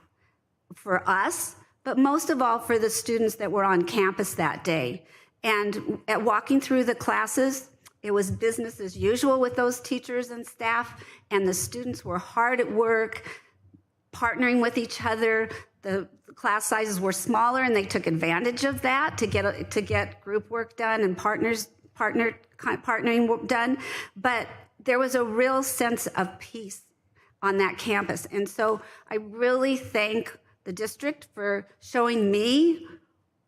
for us, but most of all for the students that were on campus that day. And at walking through the classes, it was business as usual with those teachers and staff, and the students were hard at work, partnering with each other. The class sizes were smaller, and they took advantage of that to get group work done and partnering done. But there was a real sense of peace on that campus. And so I really thank the district for showing me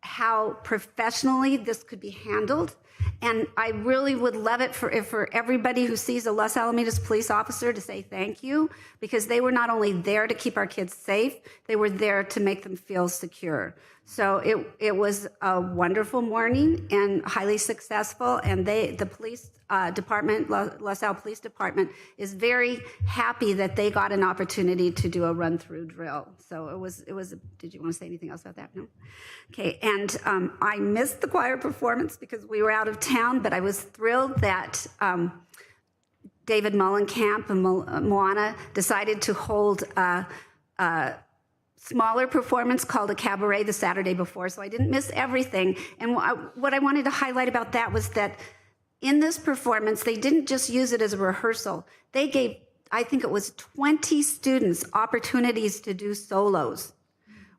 how professionally this could be handled. And I really would love it for everybody who sees a Los Alamitos police officer to say thank you, because they were not only there to keep our kids safe, they were there to make them feel secure. So it was a wonderful morning and highly successful. And the police department, La Salle Police Department, is very happy that they got an opportunity to do a run-through drill. So it was. Did you want to say anything else about that? No? Okay, and I missed the choir performance because we were out of town, but I was thrilled that David Mullenkamp and Moana decided to hold a smaller performance called a cabaret the Saturday before, so I didn't miss everything. And what I wanted to highlight about that was that in this performance, they didn't just use it as a rehearsal. They gave, I think it was 20 students opportunities to do solos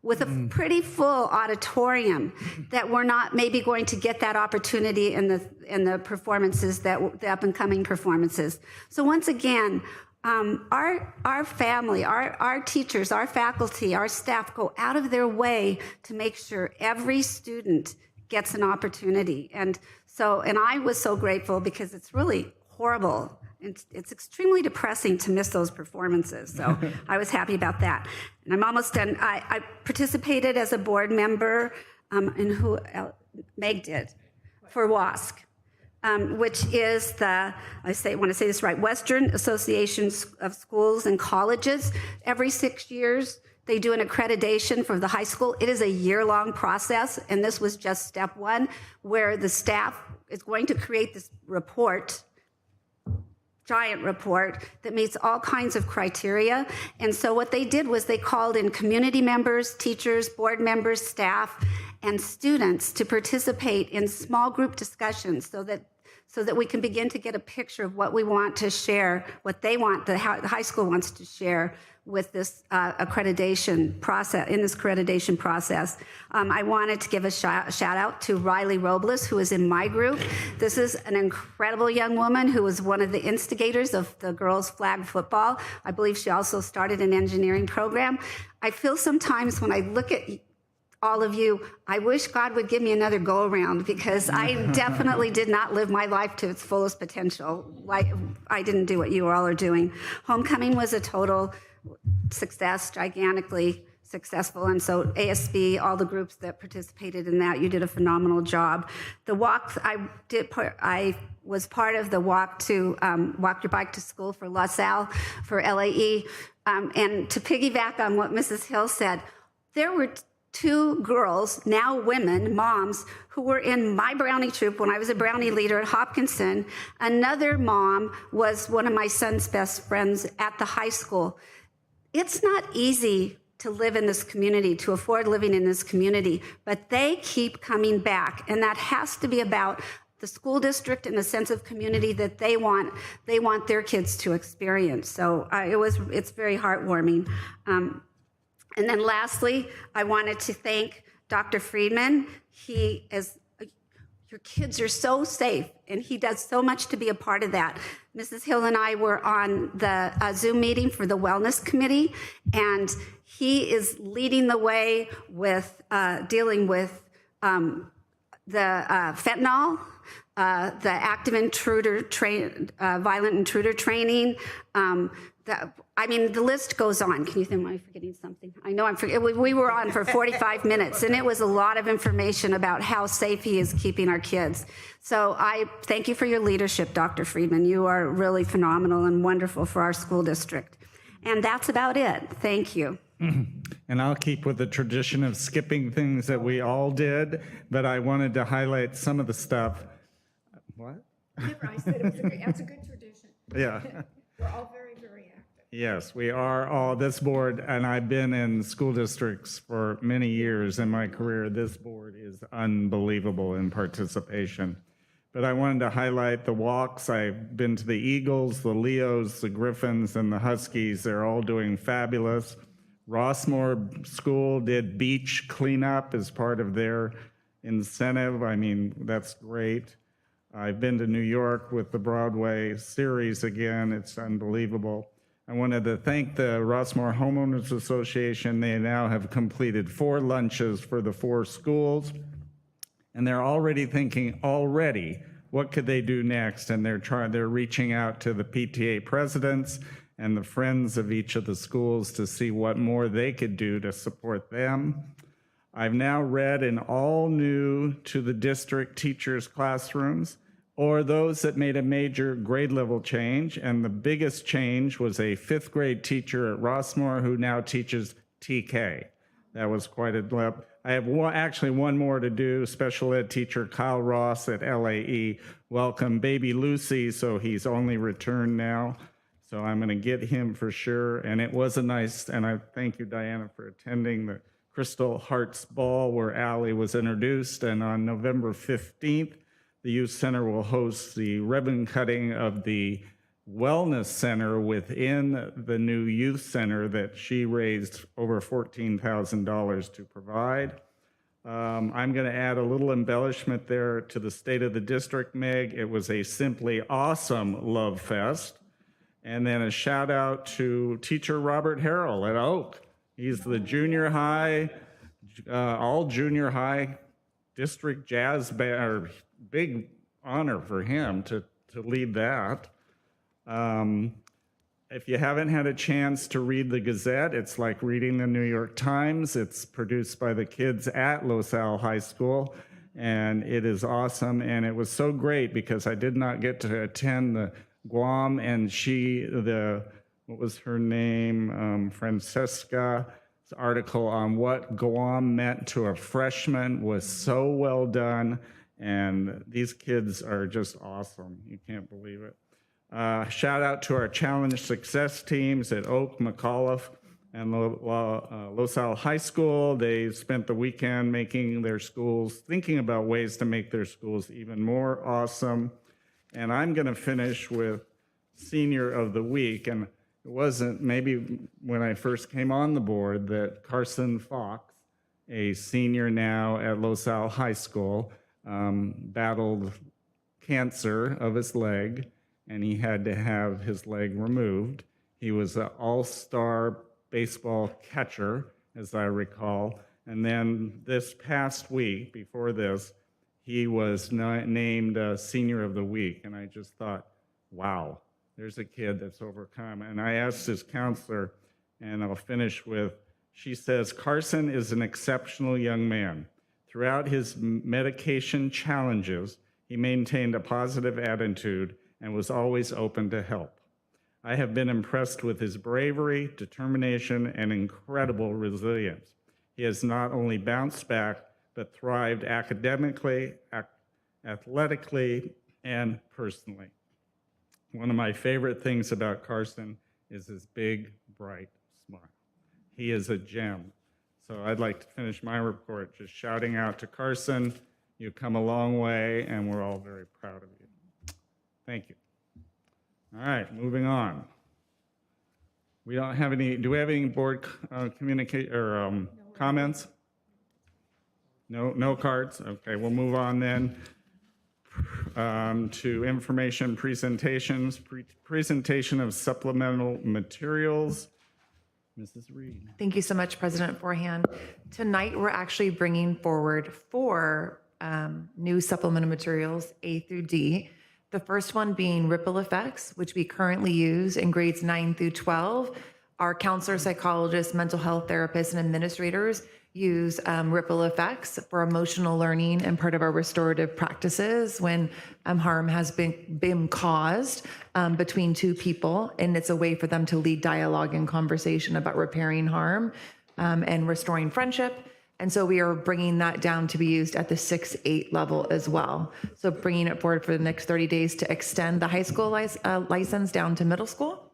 with a pretty full auditorium that were not maybe going to get that opportunity in the performances, the up and coming performances. So once again, our family, our teachers, our faculty, our staff go out of their way to make sure every student gets an opportunity. And I was so grateful, because it's really horrible. It's extremely depressing to miss those performances. So I was happy about that. And I'm almost done. I participated as a board member, and Meg did, for WASC. Which is want to say this right, Western Association of Schools and Colleges. Every 6 years, they do an accreditation for the high school. It is a year-long process, and this was just step one, where the staff is going to create this giant report that meets all kinds of criteria. And so what they did was they called in community members, teachers, board members, staff, and students to participate in small group discussions so that we can begin to get a picture of what we want to share, what they want, the high school wants to share with this accreditation process. I wanted to give a shout out to Riley Robles, who is in my group. This is an incredible young woman who was one of the instigators of the girls' flag football. I believe she also started an engineering program. I feel sometimes when I look at all of you, I wish God would give me another go around, because I definitely did not live my life to its fullest potential. Like, I didn't do what you all are doing. Homecoming was a total success, gigantically successful. And so ASB, all the groups that participated in that, you did a phenomenal job. The walk, I was part of the walk Your Bike to School for La Salle, for LAE. And to piggyback on what Mrs. Hill said, there were 2 girls, now women, moms, who were in my Brownie troop when I was a Brownie leader at Hopkinson. Another mom was one of my son's best friends at the high school. it's not easy to live in this community, to afford living in this community, but they keep coming back. And that has to be about the school district and the sense of community that they want their kids to experience. So it's very heartwarming. And then lastly, I wanted to thank Dr. Friedman. Your kids are so safe, and he does so much to be a part of that. Mrs. Hill and I were on the Zoom meeting for the Wellness Committee, and he is leading the way with dealing with the fentanyl, the active intruder, violent intruder training. The list goes on. Can you think, am I forgetting something? I know I'm forgetting. We were on for 45 minutes, and it was a lot of information about how safe he is keeping our kids. So I thank you for your leadership, Dr. Friedman. You are really phenomenal and wonderful for our school district. And that's about it. Thank you. And I'll keep with the tradition of skipping things that we all did, but I wanted to highlight some of the stuff. What? Remember, I said that's a good tradition. Yeah. We're all very, very active. Yes, we are all, this board, and I've been in school districts for many years in my career. This board is unbelievable in participation. But I wanted to highlight the walks. I've been to the Eagles, the Leos, the Griffins, and the Huskies. They're all doing fabulous. Rossmore School did beach cleanup as part of their incentive. I mean, that's great. I've been to New York with the Broadway series again. It's unbelievable. I wanted to thank the Rossmore Homeowners Association. They now have completed 4 lunches for the 4 schools, and they're already thinking what could they do next? And they're reaching out to the PTA presidents and the friends of each of the schools to see what more they could do to support them. I've now read in all new to the district teachers' classrooms, or those that made a major grade level change. And the biggest change was a 5th grade teacher at Rossmore who now teaches TK. That was quite a leap. I have actually one more to do. Special ed teacher Kyle Ross at LAE welcomed baby Lucy, so he's only returned now. So I'm going to get him for sure. And it was a nice, and I thank you, Diana, for attending the Crystal Hearts Ball where Allie was introduced. And on November 15th, the Youth Center will host the ribbon cutting of the Wellness Center within the new Youth Center that she raised over $14,000 to provide. I'm going to add a little embellishment there to the State of the District, Meg. It was a simply awesome Love Fest. And then a shout out to teacher Robert Harrell at Oak. He's the junior high, all junior high district jazz band. Big honor for him to lead that. If you haven't had a chance to read the Gazette, it's like reading the New York Times. It's produced by the kids at Los Al High School, and it is awesome. And it was so great because I did not get to attend the Guam, and what was her name, Francesca's article on what Guam meant to a freshman was so well done, and these kids are just awesome. You can't believe it. Shout out to our Challenge Success teams at Oak, McAuliffe, and Los Al High School. They spent the weekend thinking about ways to make their schools even more awesome. And I'm going to finish with Senior of the Week. And it wasn't maybe when I first came on the board that Carson Fox, a senior now at Los Al High School, battled cancer of his leg, and he had to have his leg removed. He was an all-star baseball catcher, as I recall. And then this past week, before this, he was named Senior of the Week, and I just thought, wow, there's a kid that's overcome. And I asked his counselor, and I'll finish with, she says, Carson is an exceptional young man. Throughout his medication challenges, he maintained a positive attitude and was always open to help. I have been impressed with his bravery, determination, and incredible resilience. He has not only bounced back, but thrived academically, athletically, and personally. One of my favorite things about Carson is his big, bright smile. He is a gem. So I'd like to finish my report just shouting out to Carson, you've come a long way, and we're all very proud of you. Thank you. All right, moving on. We don't have any, do we have any board comments? No cards? Okay, we'll move on then to information presentations, presentation of supplemental materials. Mrs. Reed. Thank you so much, President Forehand. Tonight, we're actually bringing forward 4 new supplemental materials, A through D. The first one being ripple effects, which we currently use in grades 9 through 12. Our counselors, psychologists, mental health therapists, and administrators use ripple effects for emotional learning and part of our restorative practices when harm has been caused between 2 people. And it's a way for them to lead dialogue and conversation about repairing harm and restoring friendship. And so we are bringing that down to be used at the 6-8 level as well. So bringing it forward for the next 30 days to extend the high school license down to middle school.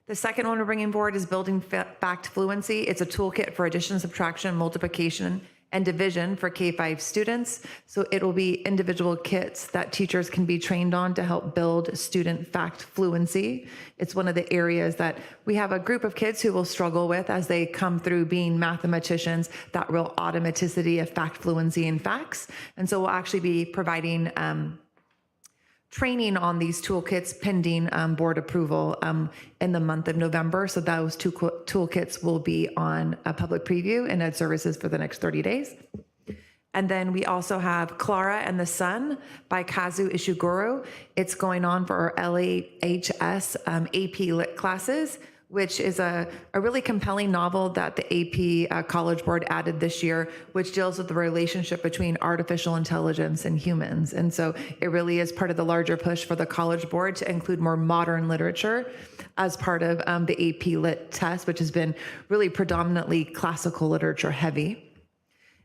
The second one we're bringing forward is building fact fluency. It's a toolkit for addition, subtraction, multiplication, and division for K-5 students. So it will be individual kits that teachers can be trained on to help build student fact fluency. It's one of the areas that we have a group of kids who will struggle with as they come through being mathematicians, that real automaticity of fact fluency in facts. And so we'll actually be providing training on these toolkits pending board approval in the month of November. So those 2 toolkits will be on a public preview and Ed Services for the next 30 days. And then we also have Clara and the Sun by Kazu Ishiguro. It's going on for our LAHS AP Lit classes, which is a really compelling novel that the AP College Board added this year, which deals with the relationship between artificial intelligence and humans. And so it really is part of the larger push for the College Board to include more modern literature as part of the AP Lit test, which has been really predominantly classical literature heavy.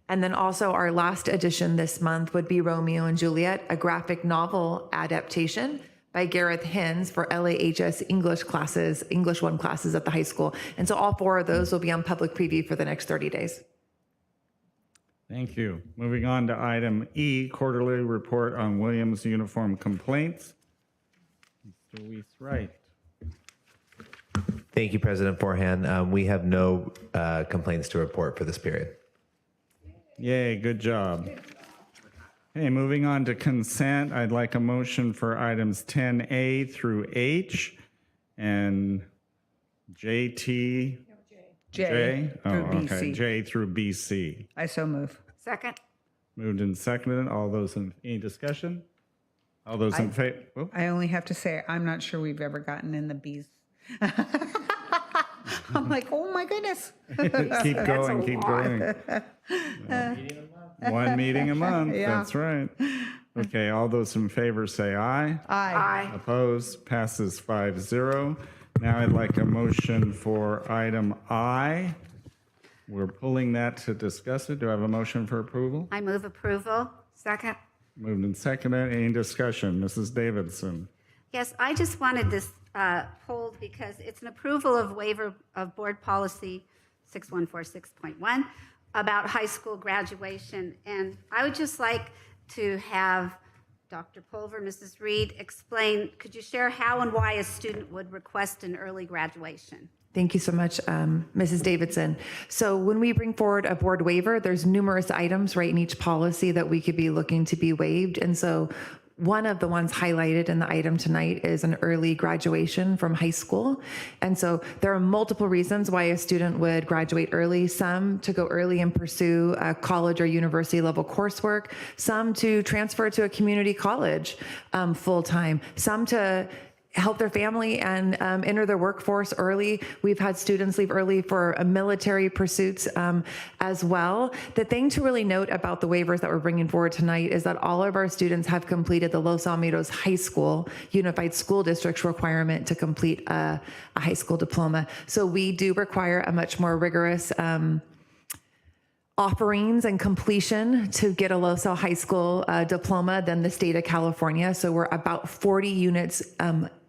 And then also our last edition this month would be Romeo and Juliet, a graphic novel adaptation by Gareth Hins for LAHS English classes, English 1 classes at the high school. And so all 4 of those will be on public preview for the next 30 days. Thank you. Moving on to item E, quarterly report on Williams uniform complaints. Mr. Weiss-Wright. Thank you, President Forehand. We have no complaints to report for this period. Yay, good job. Okay, moving on to consent, I'd like a motion for items 10A through H and JT. J through BC. Okay, J through BC. I so move. Second. Moved and seconded. All those in, any discussion? All those in favor? I only have to say, I'm not sure we've ever gotten in the B's. I'm like, oh my goodness. Keep going, keep going. One meeting a month, Yeah. that's right. Okay, all those in favor say aye. Aye. Opposed, passes 5-0. Now I'd like a motion for item I. We're pulling that to discuss it. Do I have a motion for approval? I move approval. Second. Moved and seconded. Any discussion? Mrs. Davidson. Yes, I just wanted this pulled because it's an approval of waiver of board policy 6146.1 about high school graduation. And I would just like to have Dr. Pulver, Mrs. Reed, explain, could you share how and why a student would request an early graduation? Thank you so much, Mrs. Davidson. So when we bring forward a board waiver, there's numerous items right in each policy that we could be looking to be waived. And so one of the ones highlighted in the item tonight is an early graduation from high school. And so there are multiple reasons why a student would graduate early, some to go early and pursue a college or university level coursework, some to transfer to a community college full-time, some to help their family and enter their workforce early. We've had students leave early for military pursuits as well. The thing to really note about the waivers that we're bringing forward tonight is that all of our students have completed the Los Alamitos High School Unified School District's requirement to complete a high school diploma. So we do require a much more rigorous offerings and completion to get a LoSal High School diploma than the state of California. So we're about 40 units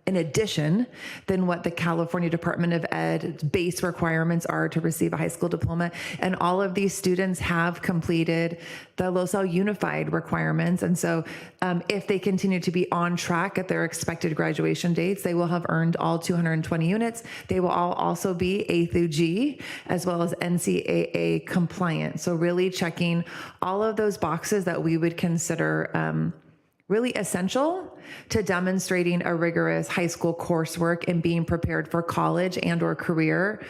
in addition than what the California Department of Ed base requirements are to receive a high school diploma. And all of these students have completed the LOSAL Unified requirements. And so if they continue to be on track at their expected graduation dates, they will have earned all 220 units. They will all also be A through G, as well as NCAA compliant. So really checking all of those boxes that we would consider really essential to demonstrating a rigorous high school coursework and being prepared for college and or career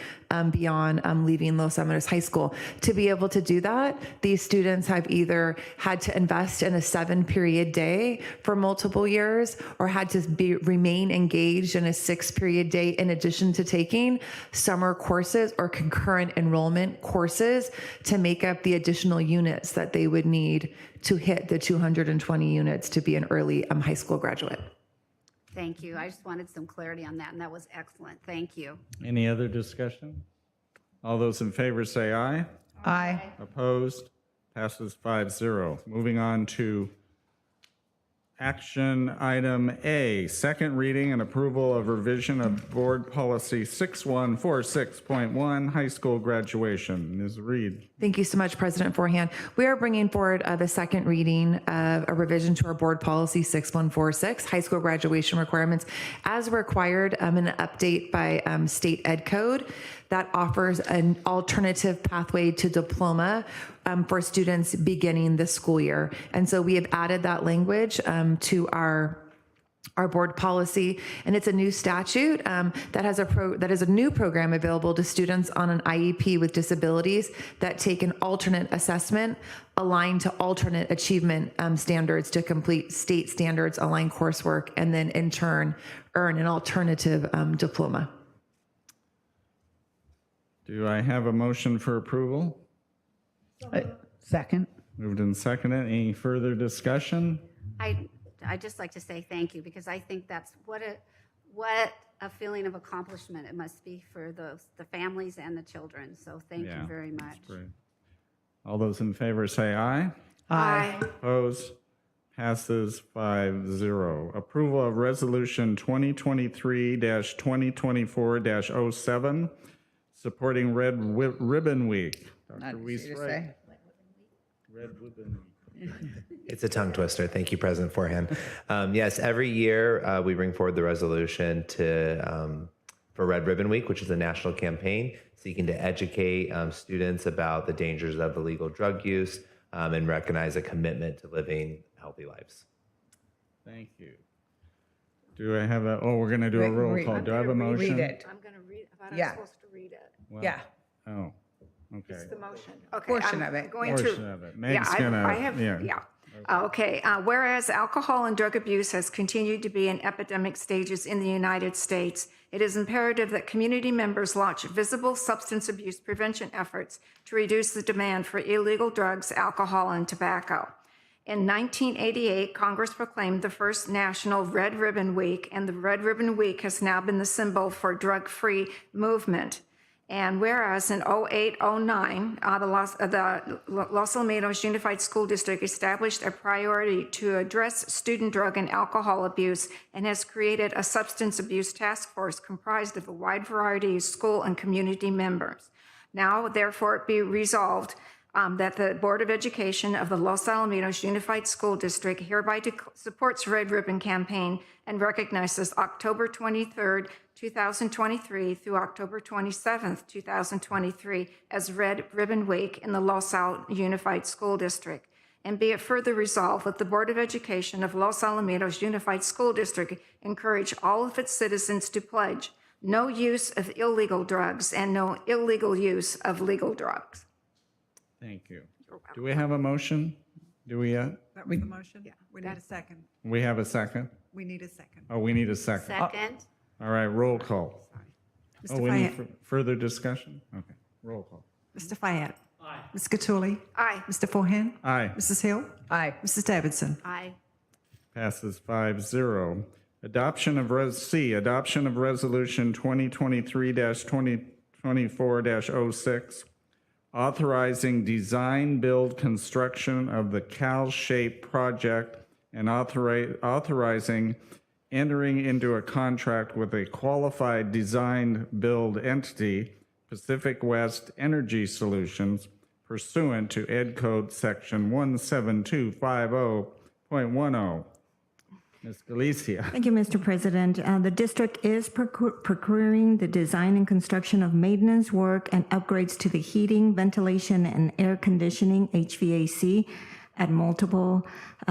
beyond leaving Los Alamitos High School. To be able to do that, these students have either had to invest in a 7-period day for multiple years or had to remain engaged in a 6-period day in addition to taking summer courses or concurrent enrollment courses to make up the additional units that they would need to hit the 220 units to be an early high school graduate. Thank you. I just wanted some clarity on that, and that was excellent. Thank you. Any other discussion? All those in favor say aye. Aye. Opposed? Passes 5-0. Moving on to action item A, second reading and approval of revision of board policy 6146.1, high school graduation. Ms. Reed. Thank you so much, President Forehand. We are bringing forward the second reading of a revision to our board policy 6146, high school graduation requirements, as required in an update by state ed code that offers an alternative pathway to diploma for students beginning this school year. And so we have added that language to our board policy, and it's a new statute that is a new program available to students on an IEP with disabilities that take an alternate assessment aligned to alternate achievement standards to complete state standards aligned coursework, and then in turn earn an alternative diploma. Do I have a motion for approval? Second. Moved and seconded. Any further discussion? I'd just like to say thank you, because I think that's what a feeling of accomplishment it must be for the families and the children. So thank you very much. Great. All those in favor say aye. Aye. Opposed? Passes 5-0. Approval of resolution 2023-2024-07, supporting Red Ribbon Week. Dr. Weiss-Wright. Red Ribbon Week. It's a tongue twister. Thank you, President Forehand. Yes, every year we bring forward the resolution for Red Ribbon Week, which is a national campaign seeking to educate students about the dangers of illegal drug use and recognize a commitment to living healthy lives. Thank you. Do I have we're going to do a roll call. Do I have a motion? Read it. I'm going to read, I thought I Yeah. was supposed to read it. Well, Yeah. Oh, okay. It's the motion. Okay. Portion I'm of it. Going Portion to, of it. yeah, Meg's gonna, I have, yeah. Okay, whereas alcohol and drug abuse has continued to be in epidemic stages in the United States, it is imperative that community members launch visible substance abuse prevention efforts to reduce the demand for illegal drugs, alcohol, and tobacco. In 1988, Congress proclaimed the first National Red Ribbon Week, and the Red Ribbon Week has now been the symbol for drug-free movement. And whereas in 08-09, the Los Alamitos Unified School District established a priority to address student drug and alcohol abuse and has created a substance abuse task force comprised of a wide variety of school and community members. Now, therefore, it be resolved that the Board of Education of the Los Alamitos Unified School District hereby supports Red Ribbon Campaign and recognizes October 23rd, 2023 through October 27th, 2023 as Red Ribbon Week in the Los Al Unified School District. And be it further resolved that the Board of Education of Los Alamitos Unified School District encourage all of its citizens to pledge no use of illegal drugs and no illegal use of legal drugs. Thank you. Do we have a motion? Do we That was the motion? Yeah. We need a second. We have a second? We need a second. Oh, we need a second. Second. All right, roll call. Mr. Oh, we need Fayette. further discussion? Okay, roll call. Mr. Fayette. Aye. Ms. Gatuli. Aye. Mr. Forehand. Aye. Mrs. Hill. Aye. Mrs. Davidson. Aye. Passes 5-0. Adoption of resolution 2023-2024-06, authorizing design, build, construction of the CalShape project and authorizing entering into a contract with a qualified design build entity, Pacific West Energy Solutions, pursuant to Ed Code Section 17250.10. Ms. Galicia. Thank you, Mr. President. The district is procuring the design and construction of maintenance work and upgrades to the heating, ventilation, and air conditioning, HVAC, at multiple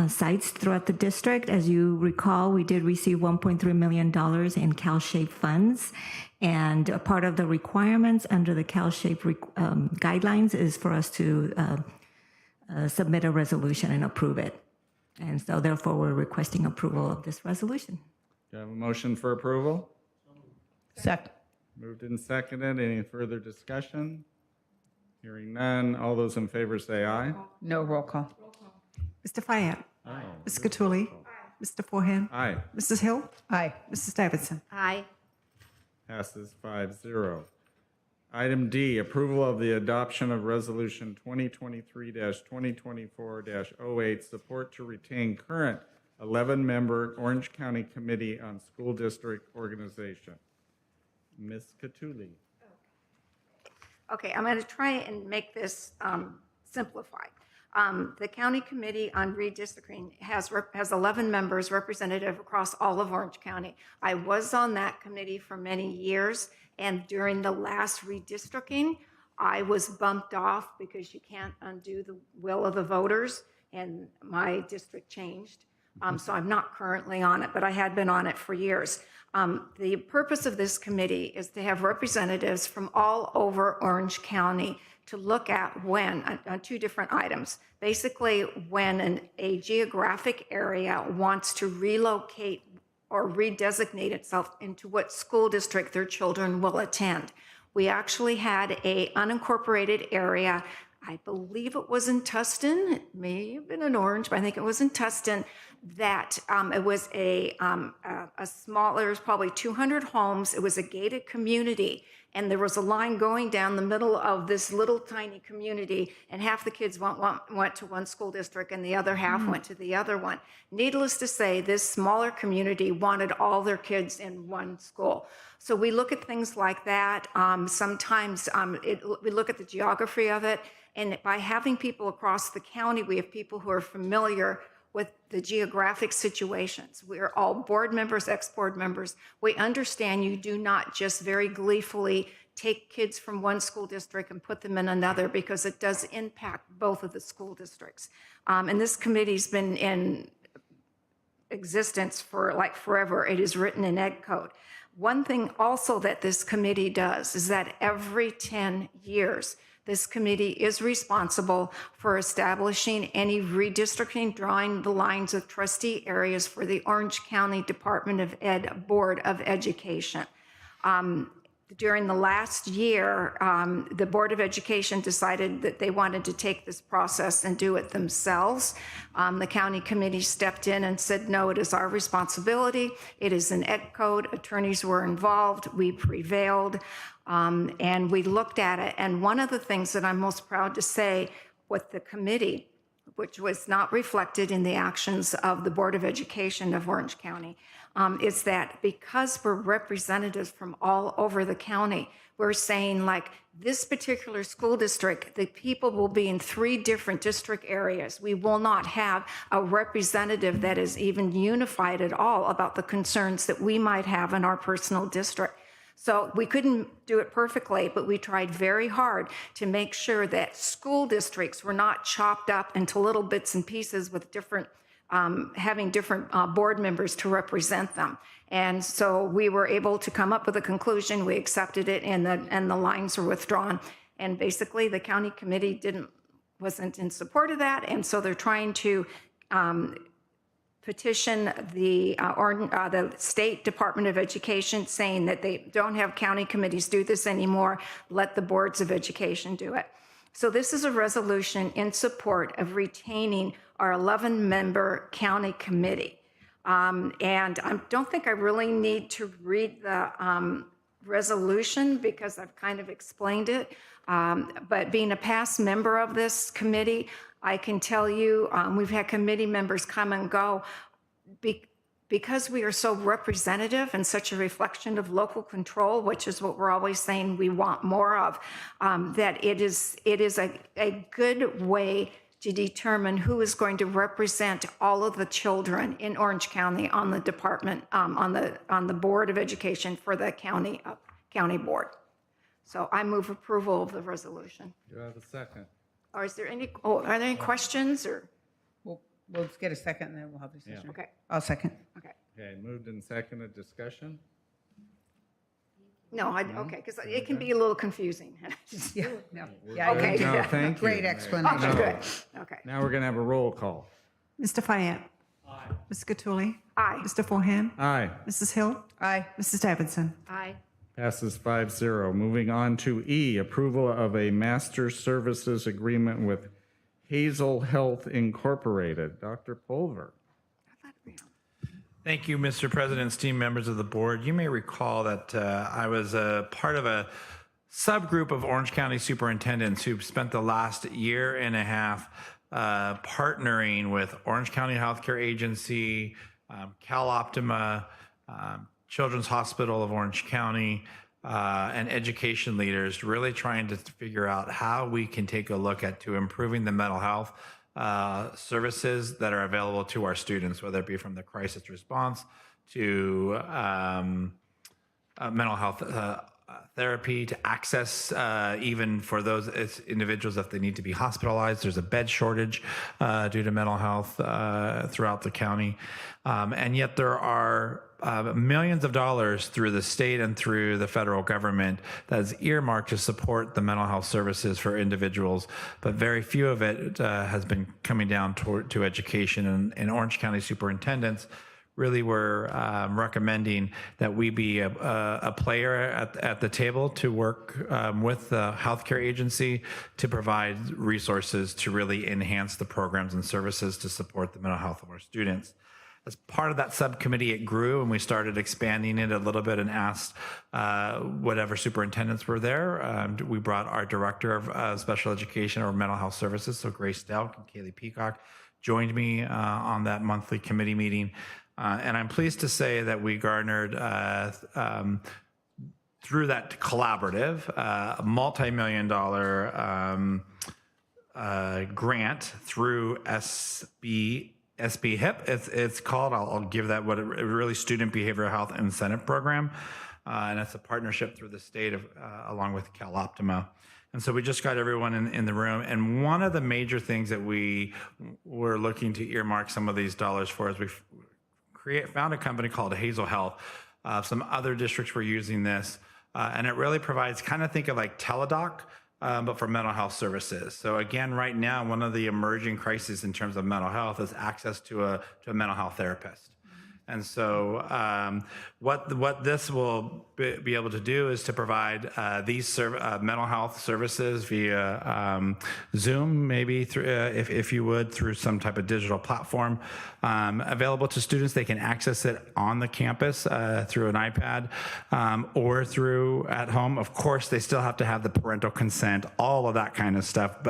sites throughout the district. As you recall, we did receive $1.3 million in CalShape funds. And a part of the requirements under the CalShape guidelines is for us to submit a resolution and approve it. And so therefore, we're requesting approval of this resolution. Do you have a motion for approval? Second. Moved and seconded. Any further discussion? Hearing none. All those in favor say aye. No roll call. Mr. Fayette. Aye. Ms. Cattouli. Mr. Forehand. Aye. Mrs. Hill. Aye. Mrs. Davidson. Aye. Passes 5-0. Item D, approval of the adoption of Resolution 2023-2024-08, support to retain current 11-member Orange County Committee on School District Organization. Ms. Cattouli. Okay, I'm going to try and make this simplified. The County Committee on Redistricting has 11 members representative across all of Orange County. I was on that committee for many years, and during the last redistricting, I was bumped off because you can't undo the will of the voters, and my district changed. So I'm not currently on it, but I had been on it for years. The purpose of this committee is to have representatives from all over Orange County to look at when, on two different items. Basically, when a geographic area wants to relocate or redesignate itself into what school district their children will attend. We actually had a unincorporated area, I believe it was in Tustin, it may have been in Orange, but I think it was in Tustin, that it was a small, there was probably 200 homes, it was a gated community, and there was a line going down the middle of this little tiny community, and half the kids went to one school district and the other half went to the other one. Needless to say, this smaller community wanted all their kids in one school. So we look at things like that. Sometimes we look at the geography of it, and by having people across the county, we have people who are familiar with the geographic situations. We're all board members, ex-board members. We understand you do not just very gleefully take kids from one school district and put them in another, because it does impact both of the school districts. And this committee's been in existence for like forever. It is written in Ed Code. One thing also that this committee does is that every 10 years, this committee is responsible for establishing any redistricting, drawing the lines of trustee areas for the Orange County Department of Ed Board of Education. During the last year, the Board of Education decided that they wanted to take this process and do it themselves. The county committee stepped in and said, no, it is our responsibility. It is an Ed Code. Attorneys were involved. We prevailed. And we looked at it. And one of the things that I'm most proud to say with the committee, which was not reflected in the actions of the Board of Education of Orange County, is that because we're representatives from all over the county, we're saying, like, this particular school district, the people will be in 3 different district areas. We will not have a representative that is even unified at all about the concerns that we might have in our personal district. So we couldn't do it perfectly, but we tried very hard to make sure that school districts were not chopped up into little bits and pieces with different, having different board members to represent them. And so we were able to come up with a conclusion. We accepted it, and the lines were withdrawn. And basically, the county committee wasn't in support of that, and so they're trying to petition the State Department of Education, saying that they don't have county committees do this anymore. Let the boards of education do it. So this is a resolution in support of retaining our 11-member county committee. And I don't think I really need to read the resolution because I've kind of explained it. But being a past member of this committee, I can tell you we've had committee members come and go. because we are so representative and such a reflection of local control, which is what we're always saying we want more of, that it is a good way to determine who is going to represent all of the children in Orange County on the department, on the Board of Education for the county board. So I move approval of the resolution. Do I have a second? Or is there any, are there any questions or? We'll just get a second and then we'll have a discussion. Okay, I'll second. okay. Okay, moved and seconded, discussion? No, okay, because it can be a little confusing. Yeah, no. Okay. No, thank you. Great explanation. Okay, good. Okay. Now we're going to have a roll call. Mr. Fayette. Aye. Ms. Cattouli. Aye. Mr. Forehand. Aye. Mrs. Hill. Aye. Mrs. Davidson. Aye. Passes 5-0. Moving on to E, approval of a master services agreement with Hazel Health Incorporated. Dr. Pulver. Thank you, Mr. President, esteemed members of the board. You may recall that I was a part of a subgroup of Orange County superintendents who spent the last year and a half partnering with Orange County Healthcare Agency, Cal Optima, Children's Hospital of Orange County, and education leaders, really trying to figure out how we can take a look at to improving the mental health services that are available to our students, whether it be from the crisis response to mental health therapy, to access even for those individuals if they need to be hospitalized. There's a bed shortage due to mental health throughout the county. And yet there are millions of dollars through the state and through the federal government that is earmarked to support the mental health services for individuals, but very few of it has been coming down to education. And Orange County superintendents really were recommending that we be a player at the table to work with the healthcare agency to provide resources to really enhance the programs and services to support the mental health of our students. As part of that subcommittee, it grew and we started expanding it a little bit and asked whatever superintendents were there. We brought our director of special education or mental health services, so Grace Delk and Kaylee Peacock, joined me on that monthly committee meeting. And I'm pleased to say that we garnered, through that collaborative, a multi-million-dollar grant through SB-HIP, it's called. I'll give that what a really student behavioral health incentive program. And it's a partnership through the state of, along with Cal Optima. And so we just got everyone in the room. And one of the major things that we were looking to earmark some of these dollars for is we found a company called Hazel Health. Some other districts were using this. And it really provides, kind of think of like Teladoc, but for mental health services. So again, right now, one of the emerging crises in terms of mental health is access to a mental health therapist. And so what this will be able to do is to provide these mental health services via Zoom, maybe through, if you would, through some type of digital platform, available to students. They can access it on the campus through an iPad or through at home. Of course, they still have to have the parental consent, all of that kind of stuff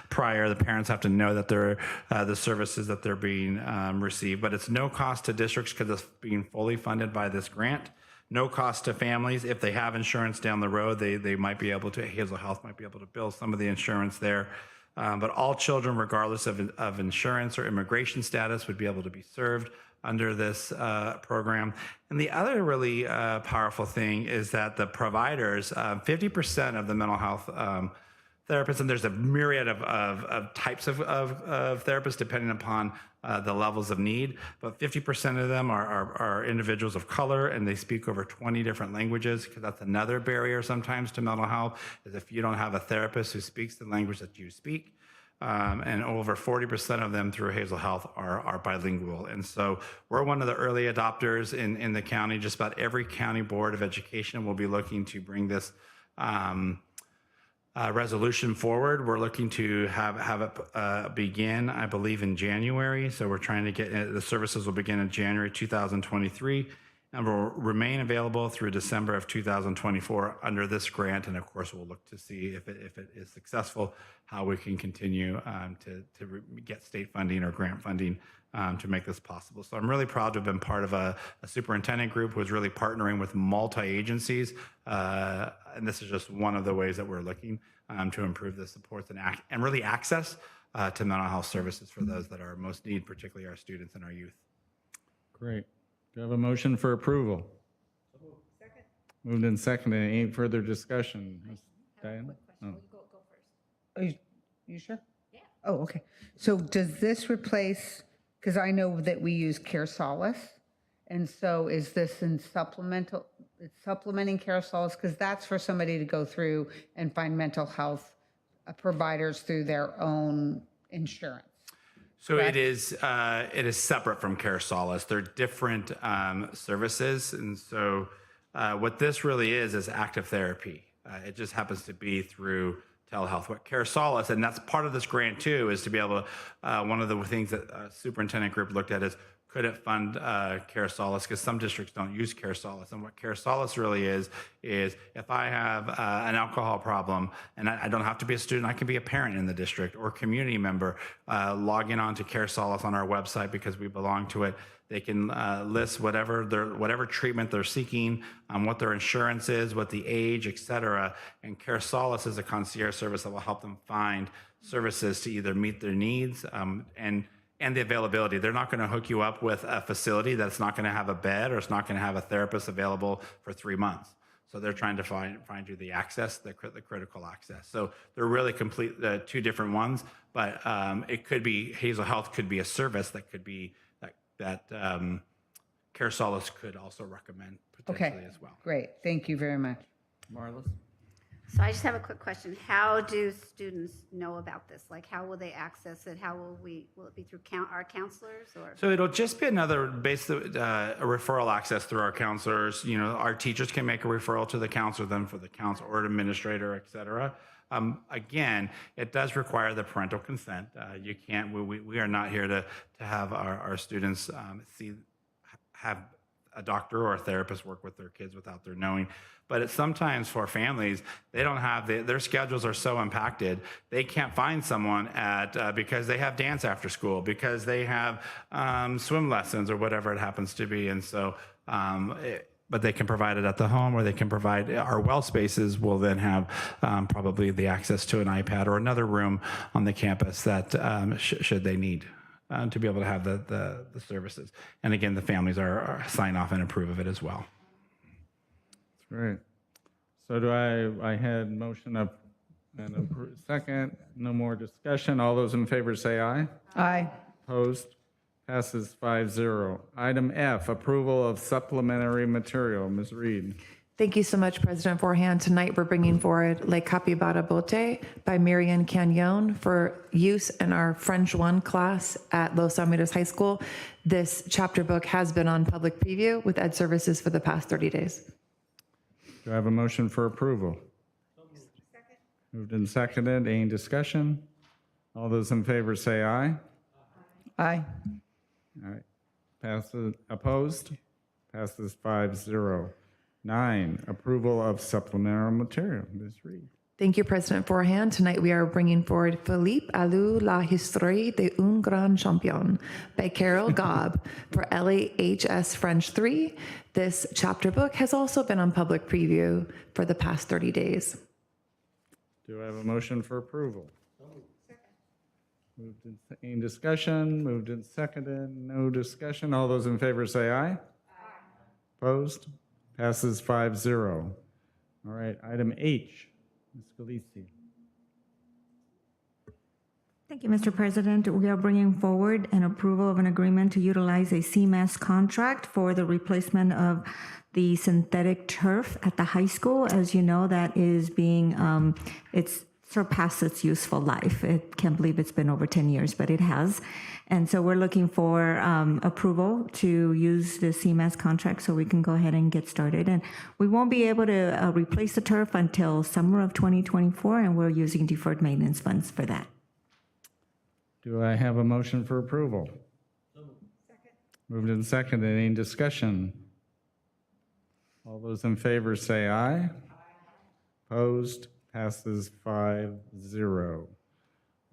prior. The parents have to know that they're the services that they're being received, but it's no cost to districts because it's being fully funded by this grant. No cost to families. If they have insurance down the road, they might be able to, Hazel Health might be able to bill some of the insurance there. But all children, regardless of insurance or immigration status, would be able to be served under this program. And the other really powerful thing is that the providers, 50% of the mental health therapists, and there's a myriad of types of therapists depending upon the levels of need, but 50% of them are individuals of color, and they speak over 20 different languages, because that's another barrier sometimes to mental health, is if you don't have a therapist who speaks the language that you speak. And over 40% of them through Hazel Health are bilingual. And so we're one of the early adopters in the county. Just about every county board of education will be looking to bring this resolution forward. We're looking to have it begin, I believe, in January. So we're trying to get the services will begin in January 2023. and will remain available through December of 2024 under this grant. And of course, we'll look to see if it is successful, how we can continue to get state funding or grant funding to make this possible. So I'm really proud to have been part of a superintendent group who is really partnering with multi-agencies. And this is just one of the ways that we're looking to improve the supports and really access to mental health services for those that are most need, particularly our students and our youth. Great. Do you have a motion for approval? Second. Moved and seconded. Any further discussion? Ms. Diana? Oh. Are you sure? Yeah. Oh, okay. So does this replace, because I know that we use Care Solace, and so is this in supplementing Care Solace? Because that's for somebody to go through and find mental health providers through their own insurance. So it is separate from Care Solace. They're different services, and so what this really is active therapy. It just happens to be through telehealth. What Care Solace, and that's part of this grant too, is to be able to. One of the things that superintendent group looked at is, could it fund Care Solace? Because some districts don't use Care Solace. And what Care Solace really is if I have an alcohol problem, and I don't have to be a student, I can be a parent in the district or community member, logging on to Care Solace on our website because we belong to it. They can list whatever treatment they're seeking, what their insurance is, what the age, et cetera. And Care Solace is a concierge service that will help them find services to either meet their needs and the availability. They're not going to hook you up with a facility that's not going to have a bed or it's not going to have a therapist available for 3 months. So they're trying to find you the access, the critical access. So they're really complete, two different ones, but it could be, Hazel Health could be a service that could be, that Care Solace could also recommend potentially as well. Great. Thank you very much. Marlis? So I just have a quick question. How do students know about this? Like, how will they access it? Will it be through our counselors or? So it'll just be another a referral access through our counselors. You know, our teachers can make a referral to the counselor, then for the counselor or administrator, et cetera. Again, it does require the parental consent. You can't, we are not here to have our students have a doctor or a therapist work with their kids without their knowing. But it's sometimes for families, they don't have, their schedules are so impacted, they can't find someone because they have dance after school, because they have swim lessons or whatever it happens to be. And so, but they can provide it at the home, or they can provide, our well spaces will then have probably the access to an iPad or another room on the campus that should they need. To be able to have the services. And again, the families are sign off and approve of it as well. That's great. So I had motion up and second, no more discussion. All those in favor say aye. Aye. Opposed? Passes 5-0. Item F, approval of supplementary material. Ms. Reed. Thank you so much, President Forehand. Tonight we're bringing forward Le Capibara Bote by Marian Canyon for use in our French 1 class at Los Alamitos High School. This chapter book has been on public preview with Ed Services for the past 30 days. Do I have a motion for approval? Second. Moved and seconded. Any discussion? All those in favor say aye. Aye. All right. Passes. Opposed? Passes 5-0. 9, approval of supplemental material. Ms. Reed. Thank you, President Forehand. Tonight we are bringing forward Philippe Alou, La Histoire d'un Grand Champion by Carol Gobb for LAHS French 3. This chapter book has also been on public preview for the past 30 days. Do I have a motion for approval? Moved in, any discussion? Moved and seconded. No discussion. All those in favor say aye. Aye. Opposed? Passes 5-0. All right, item H, Ms. Scalisi. Thank you, Mr. President. We are bringing forward an approval of an agreement to utilize a CMAS contract for the replacement of the synthetic turf at the high school. As you know, that is being, it's surpassed its useful life. I can't believe it's been over 10 years, but it has. And so we're looking for approval to use the CMAS contract so we can go ahead and get started. And we won't be able to replace the turf until summer of 2024, and we're using deferred maintenance funds for that. Do I have a motion for approval? Second. Moved and seconded. Any discussion? All those in favor say aye. Opposed? Passes 5-0.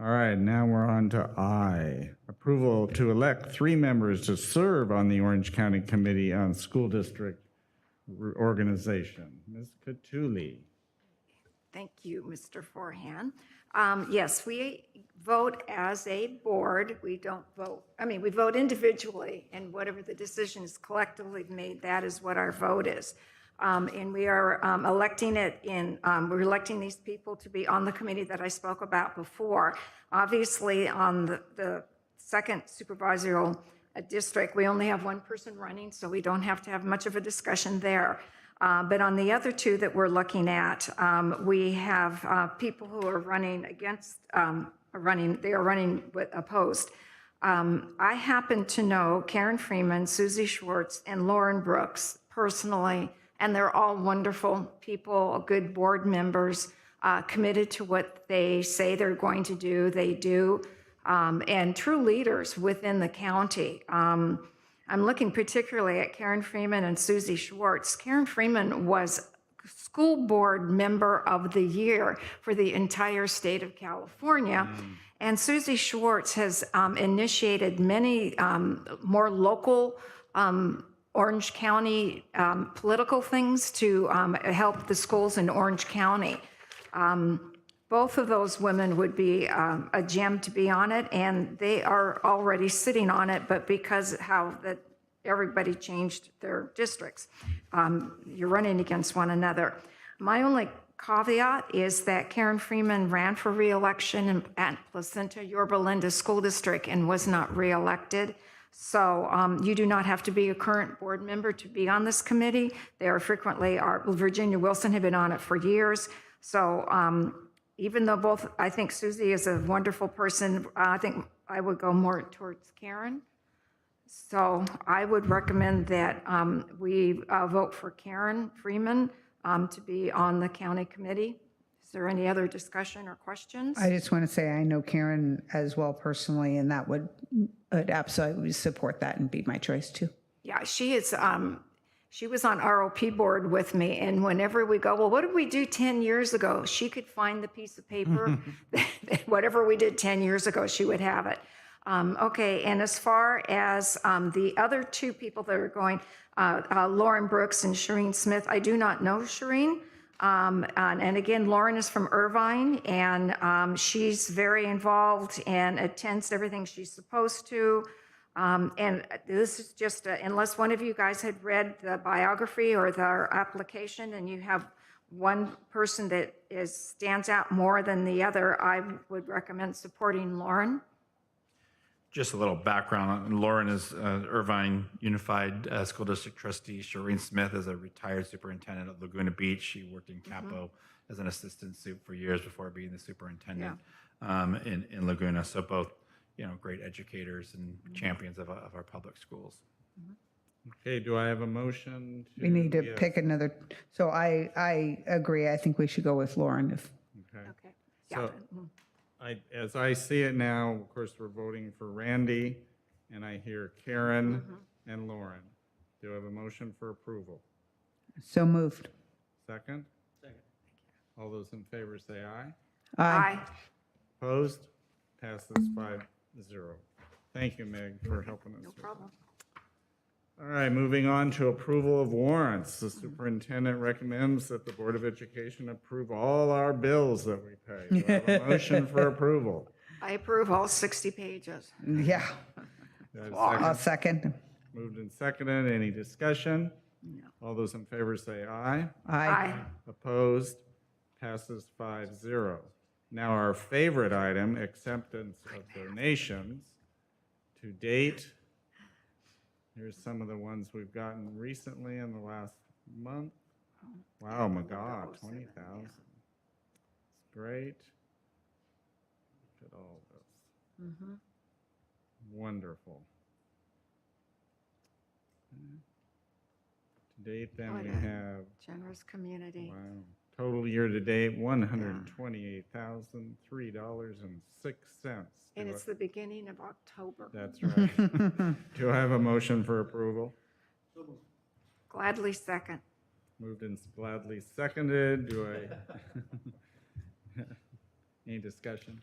All right, now we're on to I. Approval to elect 3 members to serve on the Orange County Committee on School District Organization. Ms. Cattouli. Thank you, Mr. Forehand. Yes, we vote as a board. We don't vote, we vote individually, and whatever the decision is collectively made, that is what our vote is. And we are we're electing these people to be on the committee that I spoke about before. Obviously, on the second supervisory district, we only have one person running, so we don't have to have much of a discussion there. But on the other 2 that we're looking at, we have people who are running against, they are running with opposed. I happen to know Karen Freeman, Susie Schwartz, and Lauren Brooks personally, and they're all wonderful people, good board members, committed to what they say they're going to do, they do, and true leaders within the county. I'm looking particularly at Karen Freeman and Susie Schwartz. Karen Freeman was School Board Member of the Year for the entire state of California. And Susie Schwartz has initiated many more local Orange County political things to help the schools in Orange County. Both of those women would be a gem to be on it, and they are already sitting on it, but because how that everybody changed their districts, you're running against one another. My only caveat is that Karen Freeman ran for re-election at Placenta Yorba Linda School District and was not re-elected. So you do not have to be a current board member to be on this committee. They are frequently, Virginia Wilson had been on it for years. So even though I think Susie is a wonderful person, I think I would go more towards Karen. So I would recommend that we vote for Karen Freeman to be on the county committee. Is there any other discussion or questions? I just want to say I know Karen as well personally, and that would absolutely support that and be my choice too. Yeah, she is. She was on ROP board with me, and whenever we go, well, what did we do 10 years ago? She could find the piece of paper. Whatever we did 10 years ago, she would have it. Okay, and as far as the other 2 people that are going, Lauren Brooks and Shireen Smith, I do not know Shireen. And again, Lauren is from Irvine, and she's very involved and attends everything she's supposed to. And this is just, unless one of you guys had read the biography or the application and you have one person that stands out more than the other, I would recommend supporting Lauren. Just a little background. Lauren is Irvine Unified School District trustee. Shireen Smith is a retired superintendent at Laguna Beach. She worked in Capo as an assistant sup for years before being the superintendent in Laguna. So both, great educators and champions of our public schools. Okay, do I have a motion? We need to pick another. So I agree. I think we should go with Lauren. Okay. Yeah. So as I see it now, of course, we're voting for Randy, and I hear Karen and Lauren. Do I have a motion for approval? So moved. Second? Second. All those in favor say aye. Aye. Opposed? Passes 5-0. Thank you, Meg, for helping us. No problem. All right, moving on to approval of warrants. The superintendent recommends that the Board of Education approve all our bills that we pay. Do I have a motion for approval? I approve all 60 pages. Yeah. Do I have a I'll second? second. Moved and seconded. Any discussion? No. All those in favor say aye. Aye. Opposed? Passes 5-0. Now our favorite item, acceptance of donations. To date, here's some of the ones we've gotten recently in the last month. Wow, my God, 20,000. It's great. Look at all this. Wonderful. To date, then What we a have, generous community. wow, total year-to-date, $128,003.06. And it's the beginning of October. That's right. Do I have a motion for approval? Gladly second. Moved and gladly seconded. Do I? Any discussion?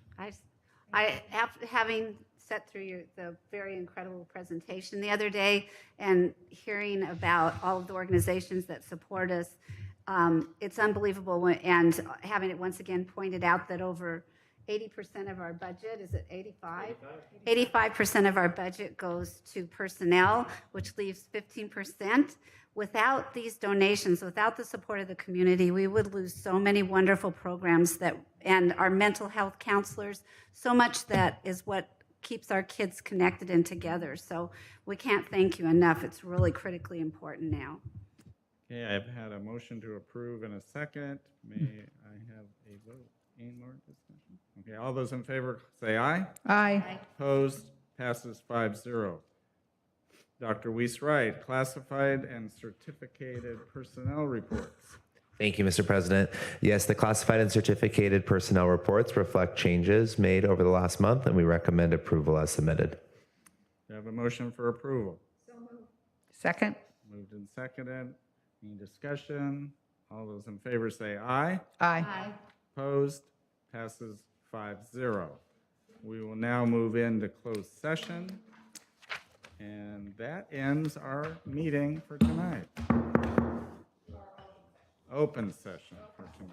Having sat through the very incredible presentation the other day and hearing about all of the organizations that support us, it's unbelievable. And having it once again pointed out that over 80% of our budget, is it 85? 85% of our budget goes to personnel, which leaves 15%. Without these donations, without the support of the community, we would lose so many wonderful programs and our mental health counselors, so much that is what keeps our kids connected and together. So we can't thank you enough. It's really critically important now. Okay, I've had a motion to approve in a second. May I have a vote? Any more discussion? Okay, all those in favor say aye. Aye. Opposed? Passes 5-0. Dr. Weiss-Wright, classified and certificated personnel reports. Thank you, Mr. President. Yes, the classified and certificated personnel reports reflect changes made over the last month, and we recommend approval as submitted. Do I have a motion for approval? Second. Moved and seconded. Any discussion? All those in favor say aye. Aye. Opposed? Passes 5-0. We will now move into closed session. And that ends our meeting for tonight. Open session for tonight.